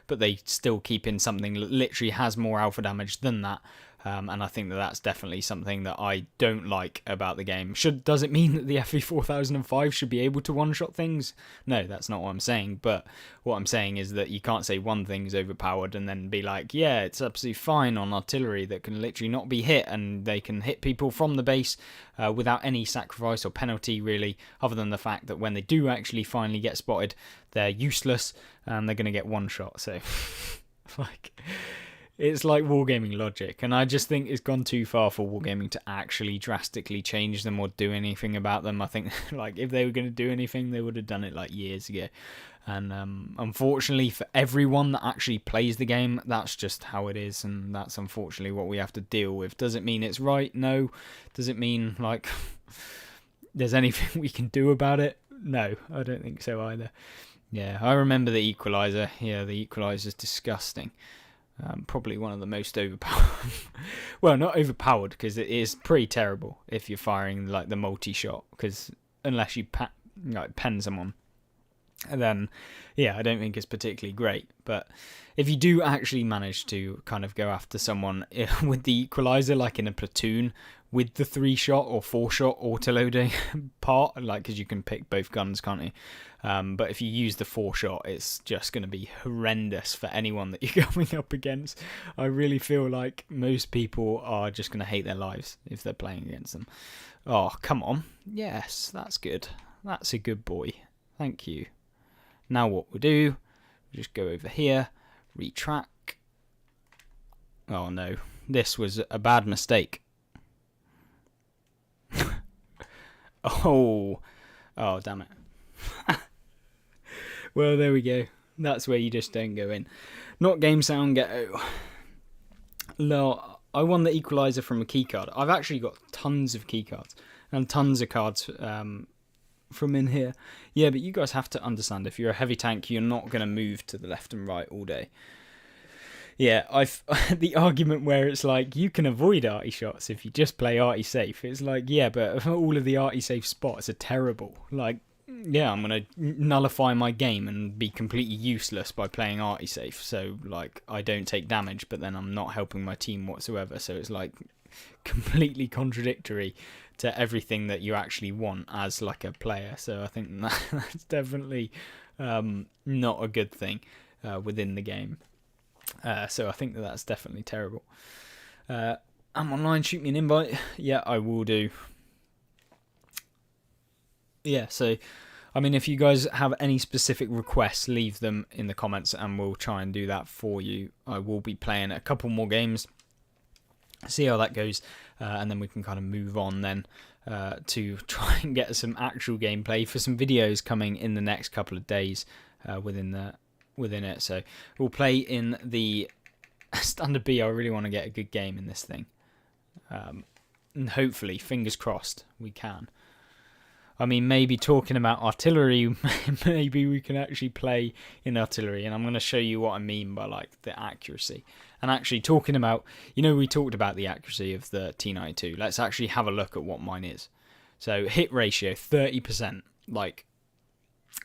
but they still keep in something that literally has more alpha damage than that. And I think that that's definitely something that I don't like about the game. Does it mean that the FV 4005 should be able to one-shot things? No, that's not what I'm saying. But what I'm saying is that you can't say one thing's overpowered and then be like, yeah, it's absolutely fine on artillery that can literally not be hit, and they can hit people from the base without any sacrifice or penalty, really, other than the fact that when they do actually finally get spotted, they're useless and they're going to get one shot. So, like, it's like Wargaming logic, and I just think it's gone too far for Wargaming to actually drastically change them or do anything about them. I think like if they were going to do anything, they would have done it like years ago. And unfortunately for everyone that actually plays the game, that's just how it is, and that's unfortunately what we have to deal with. Does it mean it's right? No. Does it mean like there's anything we can do about it? No, I don't think so either. Yeah, I remember the Equalizer. Yeah, the Equalizer's disgusting. Probably one of the most overpowered. Well, not overpowered, because it is pretty terrible if you're firing like the multi-shot, because unless you pen someone, and then yeah, I don't think it's particularly great. But if you do actually manage to kind of go after someone with the Equalizer, like in a platoon, with the 3-shot or 4-shot autoloading part, like, because you can pick both guns, can't you? But if you use the 4-shot, it's just going to be horrendous for anyone that you're going up against. I really feel like most people are just going to hate their lives if they're playing against them. Oh, come on. Yes, that's good. That's a good boy. Thank you. Now what we'll do, we'll just go over here, retrack. Oh no, this was a bad mistake. Oh, damn it. Well, there we go. That's where you just don't go in. Not game sound ghetto. No, I won the equalizer from a keycard. I've actually got tons of keycards and tons of cards from in here. Yeah, but you guys have to understand, if you're a heavy tank, you're not going to move to the left and right all day. Yeah, I've the argument where it's like, you can avoid arty shots if you just play arty safe. It's like, yeah, but all of the arty safe spots are terrible. Like, yeah, I'm going to nullify my game and be completely useless by playing arty safe. So, like, I don't take damage, but then I'm not helping my team whatsoever. So it's like completely contradictory to everything that you actually want as like a player. So I think that's definitely not a good thing within the game. So I think that's definitely terrible. I'm online, shoot me an invite. Yeah, I will do. Yeah, so, I mean, if you guys have any specific requests, leave them in the comments and we'll try and do that for you. I will be playing a couple more games, see how that goes, and then we can kind of move on then to try and get some actual gameplay for some videos coming in the next couple of days within it. So we'll play in the Standard B. I really want to get a good game in this thing. And hopefully, fingers crossed, we can. I mean, maybe talking about artillery, maybe we can actually play in artillery. And I'm going to show you what I mean by like the accuracy. And actually talking about, we talked about the accuracy of the T92. Let's actually have a look at what mine is. So hit ratio, 30%. Like,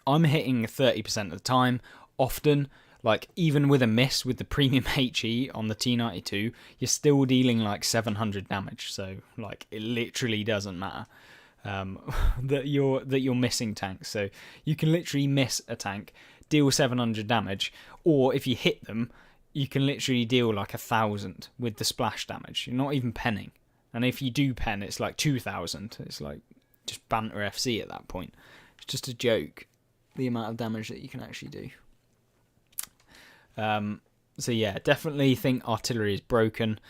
I'm hitting 30% of the time. Often, like, even with a miss with the premium HE on the T92, you're still dealing like 700 damage. So, like, it literally doesn't matter that you're missing tanks. So you can literally miss a tank, deal 700 damage, or if you hit them, you can literally deal like 1,000 with the splash damage. You're not even penning. And if you do pen, it's like 2,000. It's like just banter FC at that point. It's just a joke, the amount of damage that you can actually do. So yeah, definitely think artillery is broken.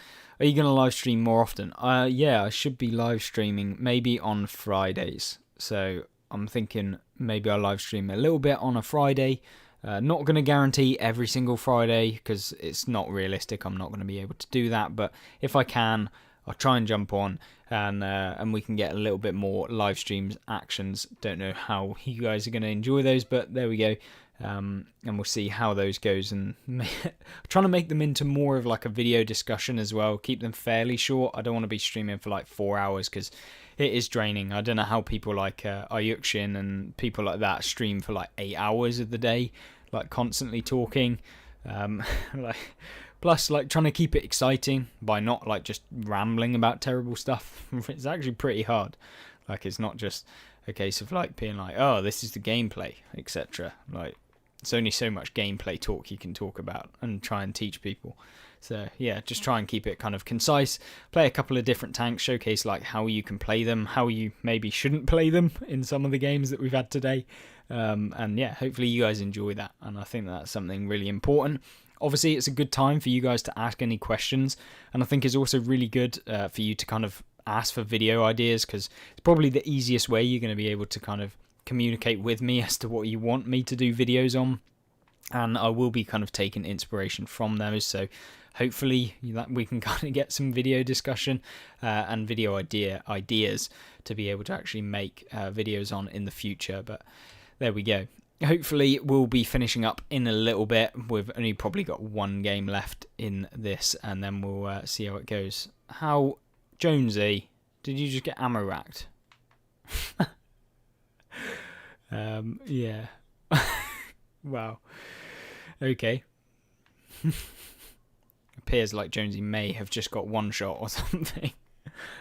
Are you going to live stream more often? Yeah, I should be live streaming maybe on Fridays. So I'm thinking maybe I'll live stream a little bit on a Friday. Not going to guarantee every single Friday because it's not realistic. I'm not going to be able to do that. But if I can, I'll try and jump on and we can get a little bit more live streams actions. Don't know how you guys are going to enjoy those, but there we go. And we'll see how those goes, and trying to make them into more of like a video discussion as well. Keep them fairly short. I don't want to be streaming for like 4 hours because it is draining. I don't know how people like Ayukshin and people like that stream for like 8 hours of the day, like constantly talking. Plus, like, trying to keep it exciting by not like just rambling about terrible stuff. It's actually pretty hard. Like, it's not just a case of like being like, oh, this is the gameplay, etc. Like, it's only so much gameplay talk you can talk about and try and teach people. So yeah, just try and keep it kind of concise. Play a couple of different tanks, showcase like how you can play them, how you maybe shouldn't play them in some of the games that we've had today. And yeah, hopefully you guys enjoy that. And I think that's something really important. Obviously, it's a good time for you guys to ask any questions. And I think it's also really good for you to kind of ask for video ideas, because it's probably the easiest way you're going to be able to kind of communicate with me as to what you want me to do videos on, and I will be kind of taking inspiration from those. So hopefully that we can kind of get some video discussion and video ideas to be able to actually make videos on in the future. But there we go. Hopefully we'll be finishing up in a little bit. We've only probably got one game left in this, and then we'll see how it goes. How, Jonesy, did you just get ammo racked? Yeah. Wow. Okay. Appears like Jonesy may have just got one shot or something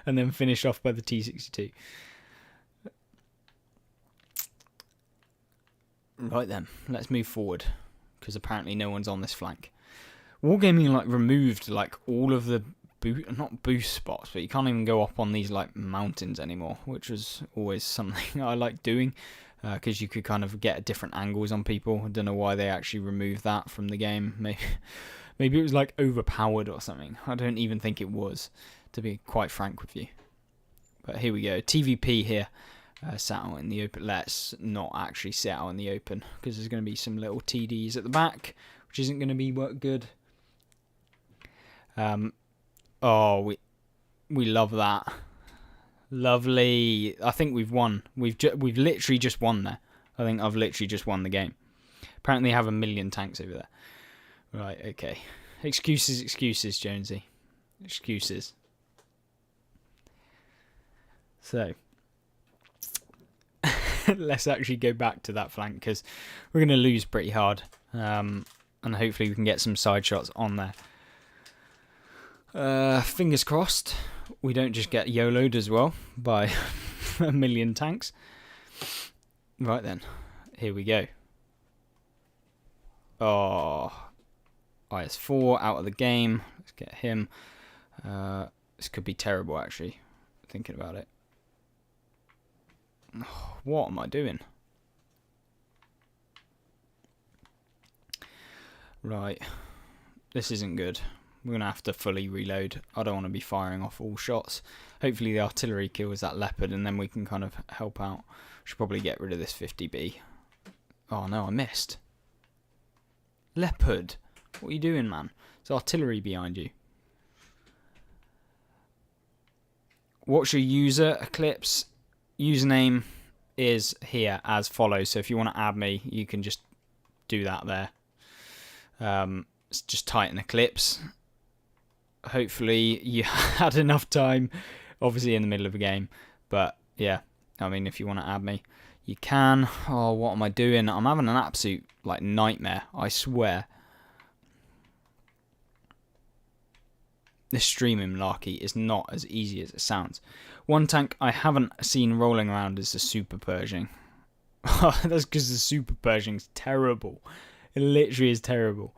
and then finished off by the T62. Right then, let's move forward, because apparently no one's on this flank. Wargaming like removed like all of the not boost spots, but you can't even go up on these like mountains anymore, which was always something I liked doing, because you could kind of get different angles on people. I don't know why they actually removed that from the game. Maybe it was like overpowered or something. I don't even think it was, to be quite frank with you. But here we go, TVP here. Sat out in the open. Let's not actually sit out in the open, because there's going to be some little TDs at the back, which isn't going to be good. Oh, we love that. Lovely. I think we've won. We've literally just won there. I think I've literally just won the game. Apparently, I have 1 million tanks over there. Right. Okay. Excuses, Jonesy. Excuses. So, let's actually go back to that flank because we're going to lose pretty hard. And hopefully we can get some side shots on there. Fingers crossed we don't just get YOLO'd as well by 1 million tanks. Right then, here we go. Oh, IS-4 out of the game. Let's get him. This could be terrible actually, thinking about it. Oh, what am I doing? Right, this isn't good. We're going to have to fully reload. I don't want to be firing off all shots. Hopefully the artillery kills that leopard and then we can kind of help out. Should probably get rid of this 50B. Oh no, I missed. Leopard, what are you doing, man? There's artillery behind you. What's your user? Eclipse. Username is here as follows. So if you want to add me, you can just do that there. Just type in Eclipse. Hopefully you had enough time, obviously in the middle of a game, but yeah, I mean if you want to add me you can. Oh, what am I doing? I'm having an absolute like nightmare, I swear. This streaming malarkey is not as easy as it sounds. One tank I haven't seen rolling around is the Super Pershing. That's because the Super Pershing's terrible. It literally is terrible.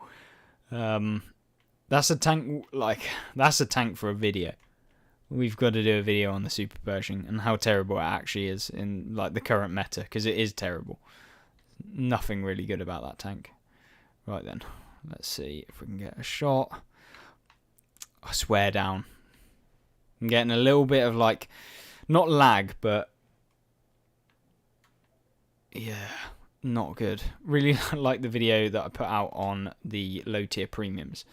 That's a tank, that's a tank for a video. We've got to do a video on the Super Pershing and how terrible it actually is in like the current meta, because it is terrible. Nothing really good about that tank. Right then, let's see if we can get a shot. I swear down. I'm getting a little bit of like, not lag, but yeah, not good. Really like the video that I put out on the low tier premiums.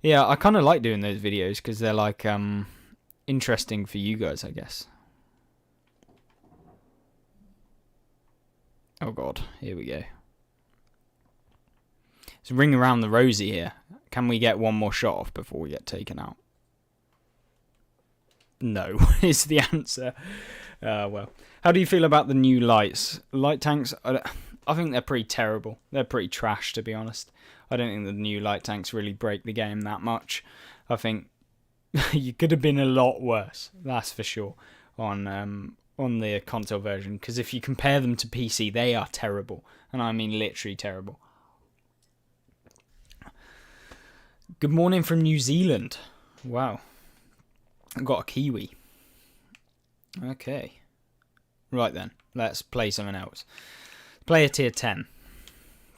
Yeah, I kind of like doing those videos because they're like interesting for you guys, I guess. Oh god, here we go. It's ring around the rosy here. Can we get one more shot off before we get taken out? No, is the answer. Well, how do you feel about the new lights? Light tanks, I think they're pretty terrible. They're pretty trash, to be honest. I don't think the new light tanks really break the game that much. I think you could have been a lot worse, that's for sure, on the console version. Because if you compare them to PC, they are terrible. And I mean literally terrible. Good morning from New Zealand. Wow. I've got a Kiwi. Okay. Right then, let's play something else. Player tier 10.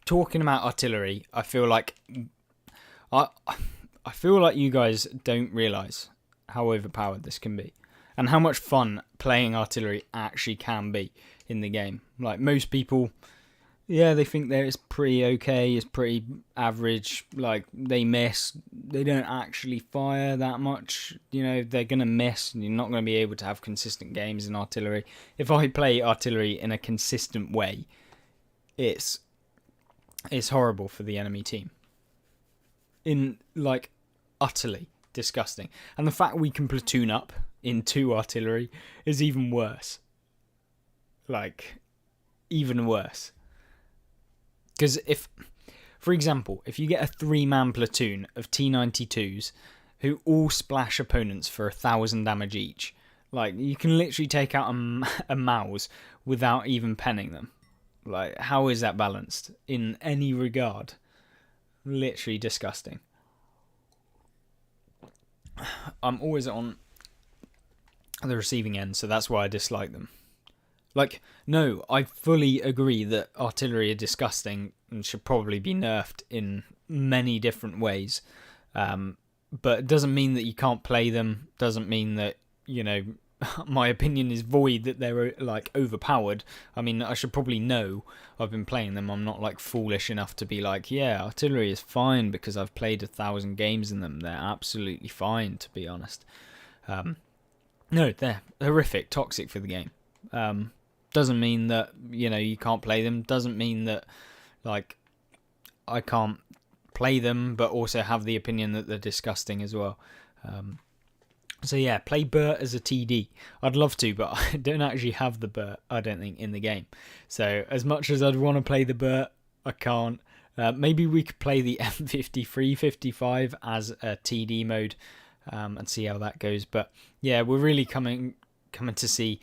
Talking about artillery, I feel like you guys don't realise how overpowered this can be. And how much fun playing artillery actually can be in the game. Like most people, yeah, they think that it's pretty okay, it's pretty average, like they miss, they don't actually fire that much, you know, they're going to miss, and you're not going to be able to have consistent games in artillery. If I play artillery in a consistent way, it's horrible for the enemy team. Like, utterly disgusting. And the fact we can platoon up in 2 artillery is even worse. Like, even worse. Because if, for example, if you get a 3-man platoon of T-92s who all splash opponents for 1,000 damage each, like, you can literally take out a mouse without even penning them. Like, how is that balanced in any regard? Literally disgusting. I'm always on the receiving end, so that's why I dislike them. Like, no, I fully agree that artillery are disgusting and should probably be nerfed in many different ways. But it doesn't mean that you can't play them. Doesn't mean that, you know, my opinion is void that they're like overpowered. I mean, I should probably know. I've been playing them. I'm not like foolish enough to be like, yeah, artillery is fine because I've played 1,000 games in them. They're absolutely fine, to be honest. No, they're horrific, toxic for the game. Doesn't mean that, you know, you can't play them. Doesn't mean that like I can't play them, but also have the opinion that they're disgusting as well. So yeah, play Burt as a TD. I'd love to, but I don't actually have the Burt, I don't think, in the game. So as much as I'd want to play the Burt, I can't. Maybe we could play the M53, 55 as a TD mode and see how that goes. But yeah, we're really coming to see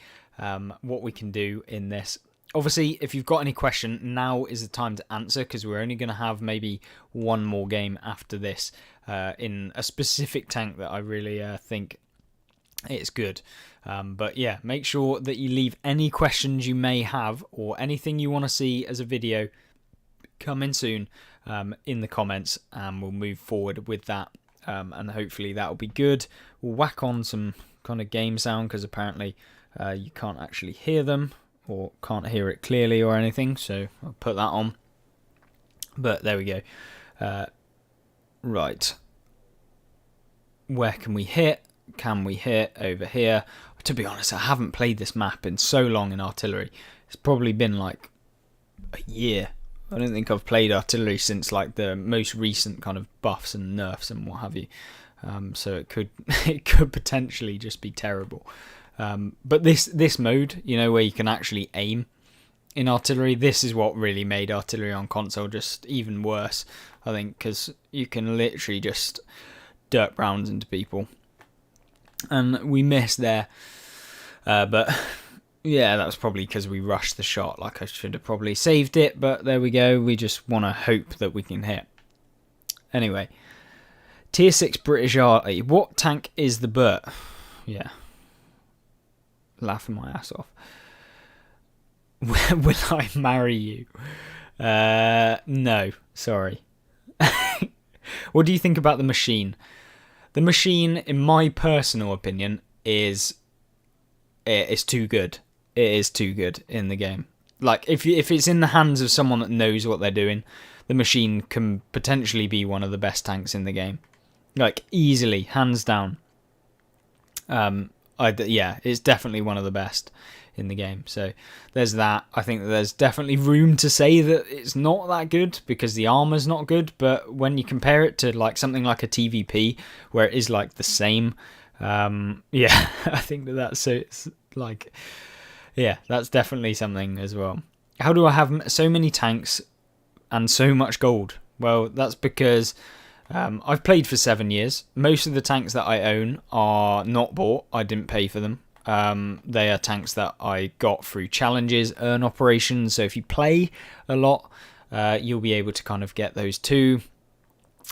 what we can do in this. Obviously, if you've got any question, now is the time to answer, because we're only going to have maybe one more game after this in a specific tank that I really think it's good. But yeah, make sure that you leave any questions you may have or anything you want to see as a video coming soon in the comments, and we'll move forward with that. And hopefully that'll be good. We'll whack on some kind of game sound, because apparently you can't actually hear them or can't hear it clearly or anything, so I'll put that on. But there we go. Right, where can we hit? Can we hit over here? To be honest, I haven't played this map in so long in artillery. It's probably been like a year. I don't think I've played artillery since like the most recent kind of buffs and nerfs and what have you. So it could potentially just be terrible. But this mode, you know, where you can actually aim in artillery, this is what really made artillery on console just even worse, I think, because you can literally just dirt rounds into people. And we missed there, but yeah, that was probably because we rushed the shot. Like, I should have probably saved it, but there we go. We just want to hope that we can hit. Anyway, tier 6 British Arty. What tank is the Burt? Yeah, laughing my ass off. Will I marry you? No, sorry. What do you think about the machine? The machine, in my personal opinion, is too good. It is too good in the game. Like, if it's in the hands of someone that knows what they're doing, the machine can potentially be one of the best tanks in the game. Like, easily, hands down. Yeah, it's definitely one of the best in the game. So there's that. I think that there's definitely room to say that it's not that good because the armor's not good, but when you compare it to like something like a TVP where it is like the same, yeah, I think that's so, it's like, yeah, that's definitely something as well. How do I have so many tanks and so much gold? Well, that's because I've played for 7 years. Most of the tanks that I own are not bought. I didn't pay for them. They are tanks that I got through challenges, earn operations. So if you play a lot, you'll be able to kind of get those too.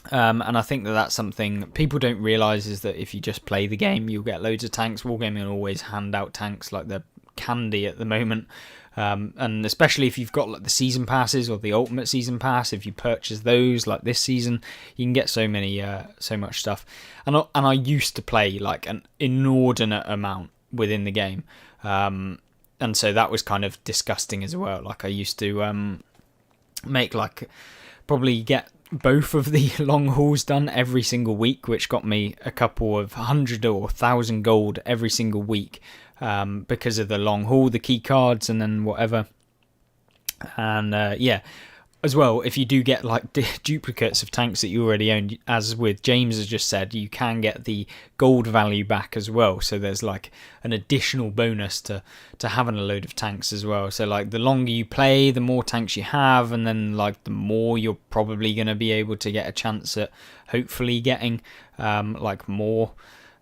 And I think that that's something people don't realise, is that if you just play the game, you'll get loads of tanks. Wargaming will always hand out tanks like they're candy at the moment. And especially if you've got like the season passes or the ultimate season pass, if you purchase those like this season, you can get so much stuff. And I used to play like an inordinate amount within the game, and so that was kind of disgusting as well. Like, I used to make like probably get both of the long hauls done every single week, which got me a couple of 100 or 1,000 gold every single week, because of the long haul, the key cards, and then whatever. And yeah, as well, if you do get like duplicates of tanks that you already own, as with James has just said, you can get the gold value back as well. So there's like an additional bonus to having a load of tanks as well. So like the longer you play, the more tanks you have, and then like the more you're probably going to be able to get a chance at hopefully getting like more.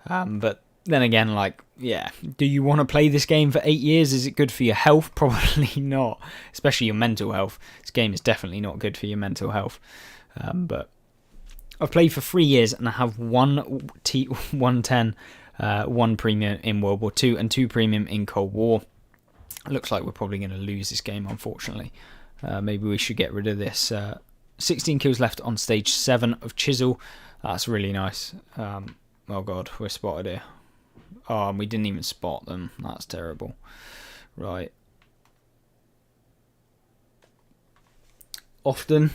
But then again, like, yeah, do you want to play this game for 8 years? Is it good for your health? Probably not, especially your mental health. This game is definitely not good for your mental health. But I've played for 3 years and I have one 110, one premium in World War II and 2 premium in Cold War. It looks like we're probably going to lose this game, unfortunately. Maybe we should get rid of this. 16 kills left on stage 7 of Chisel. That's really nice. Oh god, we're spotted here. Oh, and we didn't even spot them. That's terrible. Right. Often,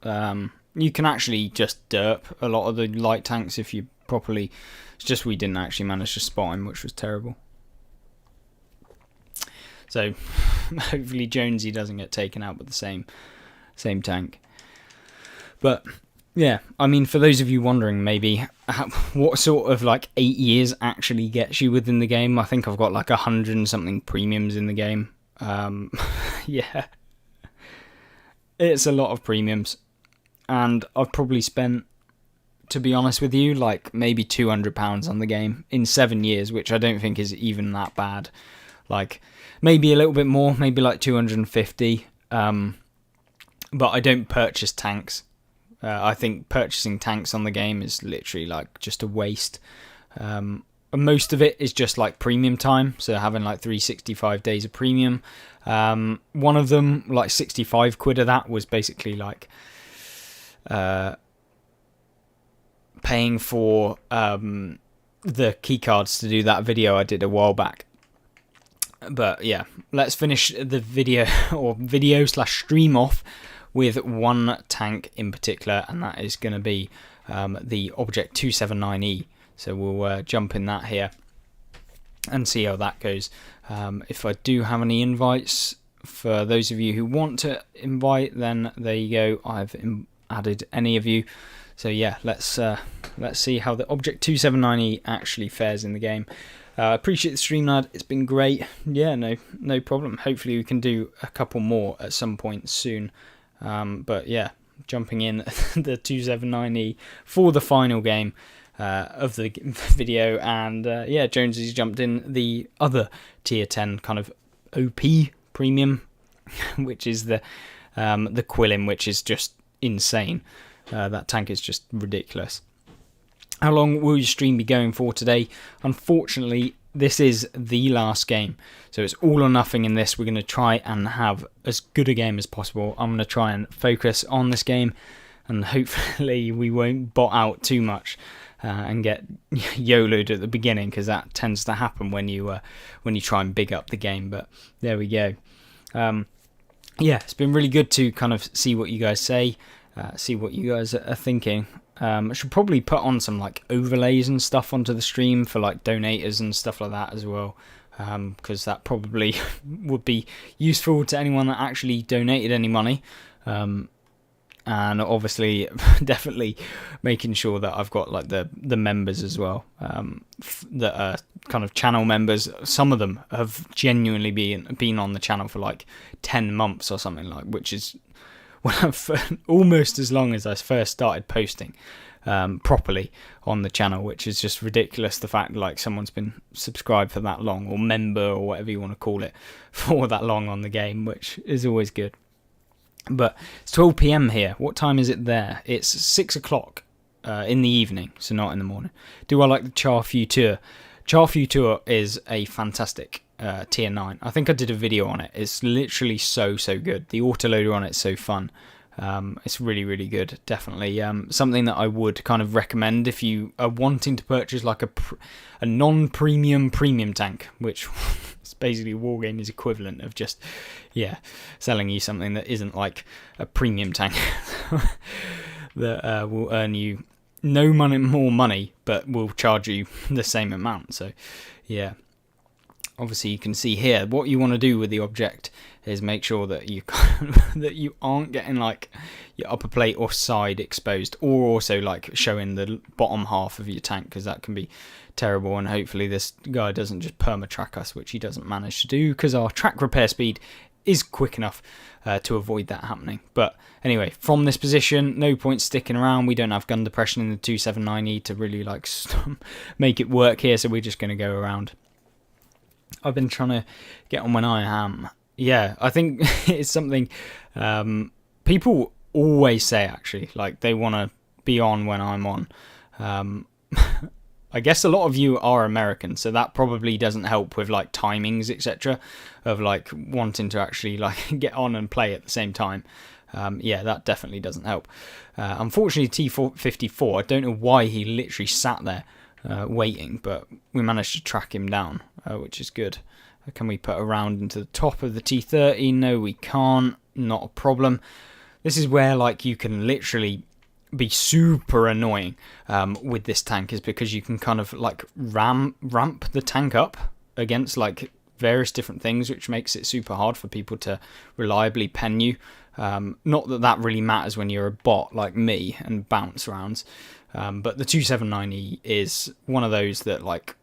you can actually just derp a lot of the light tanks if you properly... It's just we didn't actually manage to spot him, which was terrible. So, hopefully Jonesy doesn't get taken out with the same tank. But, yeah, I mean, for those of you wondering, maybe, what sort of, like, 8 years actually gets you within the game? I think I've got, like, 100 and something premiums in the game. Yeah. It's a lot of premiums. And I've probably spent, to be honest with you, like, maybe £200 on the game in 7 years, which I don't think is even that bad. Like, maybe a little bit more, maybe like 250. But I don't purchase tanks. I think purchasing tanks on the game is literally like just a waste. Most of it is just like premium time, so having like 365 days of premium. One of them, like 65 quid of that, was basically like paying for the keycards to do that video I did a while back. But yeah, let's finish the video or video/stream off with one tank in particular, and that is going to be the Object 279E. So we'll jump in that here and see how that goes. If I do have any invites for those of you who want to invite, then there you go. I've added any of you. So yeah, let's see how the Object 279E actually fares in the game. Appreciate the stream, lad. It's been great. Yeah, no problem. Hopefully we can do a couple more at some point soon. But yeah, jumping in the 279E for the final game of the video, and yeah, Jonesy's jumped in the other tier 10 kind of OP premium, which is the Quillin, which is just insane. That tank is just ridiculous. How long will your stream be going for today? Unfortunately, this is the last game, so it's all or nothing in this. We're going to try and have as good a game as possible. I'm going to try and focus on this game, and hopefully we won't bot out too much and get YOLO'd at the beginning, because that tends to happen when you try and big up the game. But there we go. Yeah, it's been really good to kind of see what you guys say, see what you guys are thinking. I should probably put on some like overlays and stuff onto the stream for like donators and stuff like that as well, because that probably would be useful to anyone that actually donated any money. And obviously definitely making sure that I've got like the members as well, that are kind of channel members. Some of them have genuinely been on the channel for like 10 months or something, like, which is almost as long as I first started posting properly on the channel, which is just ridiculous. The fact like someone's been subscribed for that long, or member, or whatever you want to call it, for that long on the game, which is always good. But it's 12 PM here. What time is it there? It's 6 o'clock in the evening, so not in the morning. Do I like the Char Future? Char Future is a fantastic tier 9. I think I did a video on it. It's literally so good. The autoloader on it is so fun. It's really good. Definitely something that I would kind of recommend if you are wanting to purchase like a non-premium tank, which is basically Wargame's equivalent of just, yeah, selling you something that isn't like a premium tank that will earn you no more money, but will charge you the same amount. So yeah. Obviously, you can see here what you want to do with the object is make sure that you that you aren't getting like your upper plate or side exposed, or also like showing the bottom half of your tank, because that can be terrible. And hopefully this guy doesn't just perma-track us, which he doesn't manage to do, because our track repair speed is quick enough to avoid that happening. But anyway, from this position, no point sticking around. We don't have gun depression in the 279E to really like make it work here, so we're just going to go around. I've been trying to get on when I am. Yeah, I think it's something people always say, actually. Like, they want to be on when I'm on. I guess a lot of you are American, so that probably doesn't help with, like, timings, etc. Of, like, wanting to actually, like, get on and play at the same time. Yeah, that definitely doesn't help. Unfortunately, T54, I don't know why he literally sat there waiting, but we managed to track him down, which is good. Can we put a round into the top of the T30? No, we can't. Not a problem. This is where like you can literally be super annoying with this tank, is because you can kind of like ramp the tank up against like various different things, which makes it super hard for people to reliably pen you. Not that that really matters when you're a bot like me and bounce rounds, but the 279E is one of those that like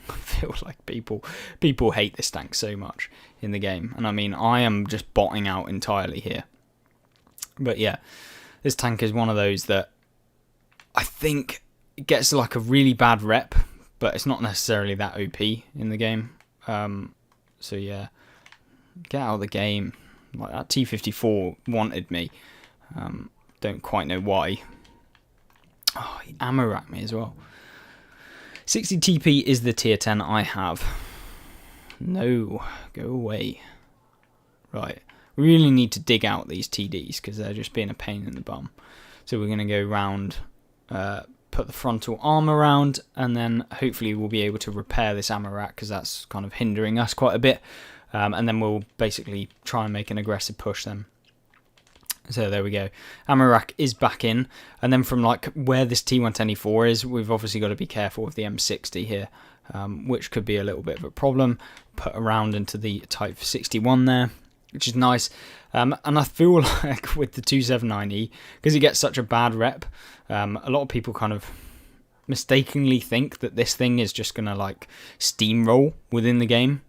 I feel like people hate this tank so much in the game, and I mean I am just botting out entirely here. But yeah, this tank is one of those that I think it gets like a really bad rep, but it's not necessarily that OP in the game. So yeah, get out of the game. Like that T54 wanted me. Don't quite know why. Oh, he ammo racked me as well. 60 TP is the tier 10 I have. No, go away. Right, we really need to dig out these TDs because they're just being a pain in the bum. So we're going to go round, put the frontal arm around, and then hopefully we'll be able to repair this ammo rack because that's kind of hindering us quite a bit. And then we'll basically try and make an aggressive push then. So there we go. Ammo rack is back in. And then from like where this T124 is, we've obviously got to be careful with the M60 here, which could be a little bit of a problem. Put a round into the Type 61 there, which is nice. And I feel like with the 279E, because it gets such a bad rep, a lot of people kind of mistakenly think that this thing is just going to like steamroll within the game.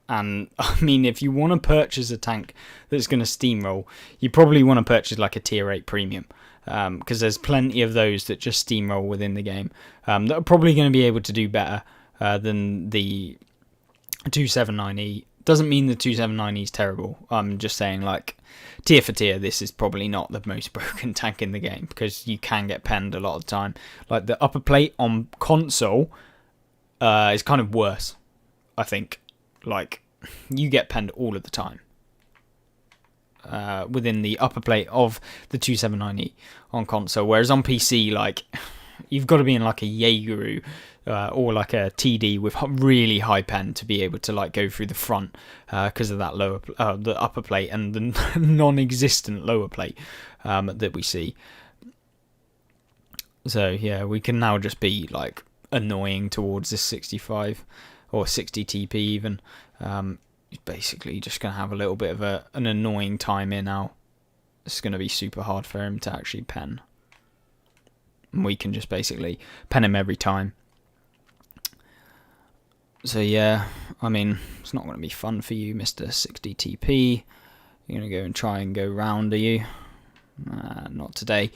And I mean, if you want to purchase a tank that's going to steamroll, you probably want to purchase like a tier 8 premium, because there's plenty of those that just steamroll within the game, that are probably going to be able to do better than the 279E. Doesn't mean the 279E is terrible. I'm just saying, like, tier for tier, this is probably not the most broken tank in the game, because you can get penned a lot of the time. Like, the upper plate on console is kind of worse, I think. Like, you get penned all of the time within the upper plate of the 279E on console, whereas on PC, like, you've got to be in like a Jaegeru or like a TD with really high pen to be able to like go through the front because of that the upper plate and the non-existent lower plate that we see. So yeah, we can now just be like annoying towards this 65 or 60 TP even. He's basically just going to have a little bit of an annoying time here now. It's going to be super hard for him to actually pen. And we can just basically pen him every time. So yeah, I mean, it's not going to be fun for you, Mr. 60 TP. You're going to go and try and go round, are you? Not today.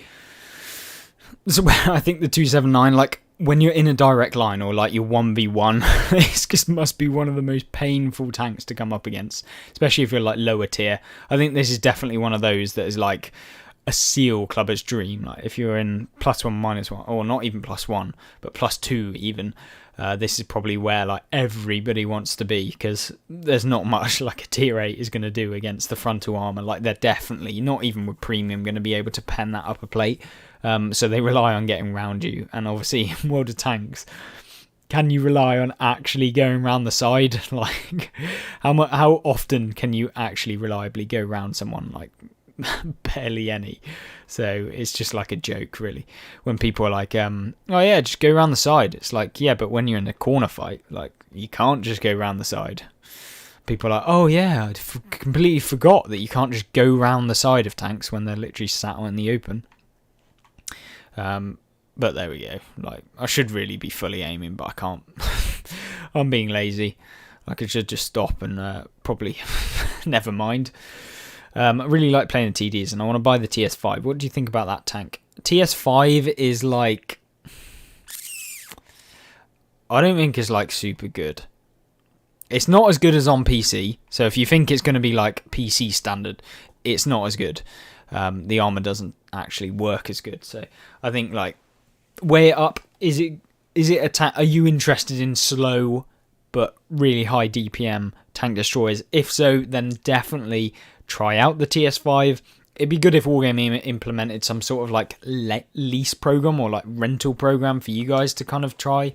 So I think the 279, like, when you're in a direct line or like you're 1v1, this just must be one of the most painful tanks to come up against, especially if you're like lower tier. I think this is definitely one of those that is like a SEAL clubber's dream. Like if you're in +1, -1, or not even +1, but +2 even, this is probably where like everybody wants to be, because there's not much like a tier 8 is going to do against the frontal armor. Like they're definitely not even with premium going to be able to pen that upper plate. So they rely on getting round you, and obviously in World of Tanks, can you rely on actually going round the side? Like, how often can you actually reliably go round someone? Like, barely any. So it's just like a joke, really. When people are like, oh yeah, just go round the side. It's like, yeah, but when you're in a corner fight, like, you can't just go round the side. People are like, oh yeah, I completely forgot that you can't just go round the side of tanks when they're literally sat out in the open. But there we go. Like, I should really be fully aiming, but I can't. I'm being lazy. Like, I should just stop and probably never mind. I really like playing the TDs, and I want to buy the TS5. What do you think about that tank? TS5 is like, I don't think it's like super good. It's not as good as on PC. So if you think it's going to be like PC standard, it's not as good. The armor doesn't actually work as good. So I think, like, weigh it up. Is it are you interested in slow but really high DPM tank destroyers? If so, then definitely try out the TS5. it'd be good if Wargaming implemented some sort of like lease program or like rental program for you guys to kind of try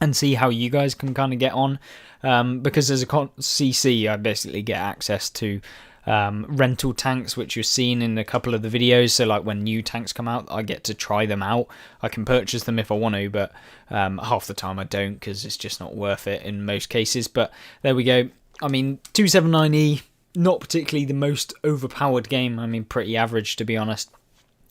and see how you guys can kind of get on. Because as a CC, I basically get access to rental tanks, which you've seen in a couple of the videos. So like when new tanks come out, I get to try them out. I can purchase them if I want to, but half the time I don't, because it's just not worth it in most cases. But there we go. I mean, 279E, not particularly the most overpowered game. I mean, pretty average, to be honest.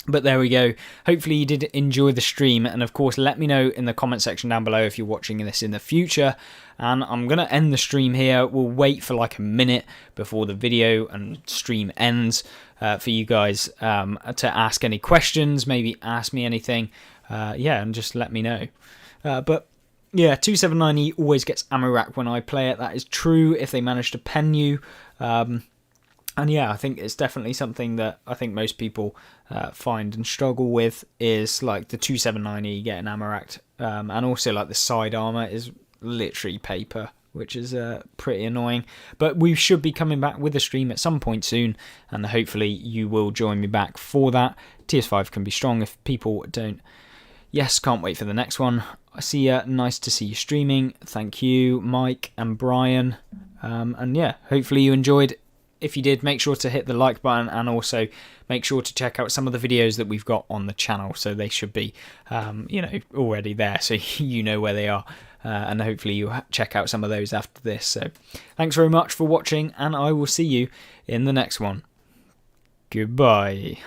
But there we go. Hopefully you did enjoy the stream. And of course, let me know in the comment section down below if you're watching this in the future. And I'm going to end the stream here. We'll wait for like a minute before the video and stream ends for you guys to ask any questions. Maybe ask me anything. Yeah, and just let me know. But yeah, 279E always gets ammo rack when I play it. That is true if they manage to pen you. And yeah, I think it's definitely something that I think most people find and struggle with, is like the 279E getting ammo racked. And also like the side armor is literally paper, which is pretty annoying. But we should be coming back with a stream at some point soon, and hopefully you will join me back for that. TS5 can be strong if people don't. Yes, can't wait for the next one. I see you. Nice to see you streaming. Thank you, Mike and Brian. And yeah, hopefully you enjoyed. If you did, make sure to hit the like button, and also make sure to check out some of the videos that we've got on the channel. So they should be, already there, so you know where they are. And hopefully you check out some of those after this. So thanks very much for watching, and I will see you in the next one. Goodbye.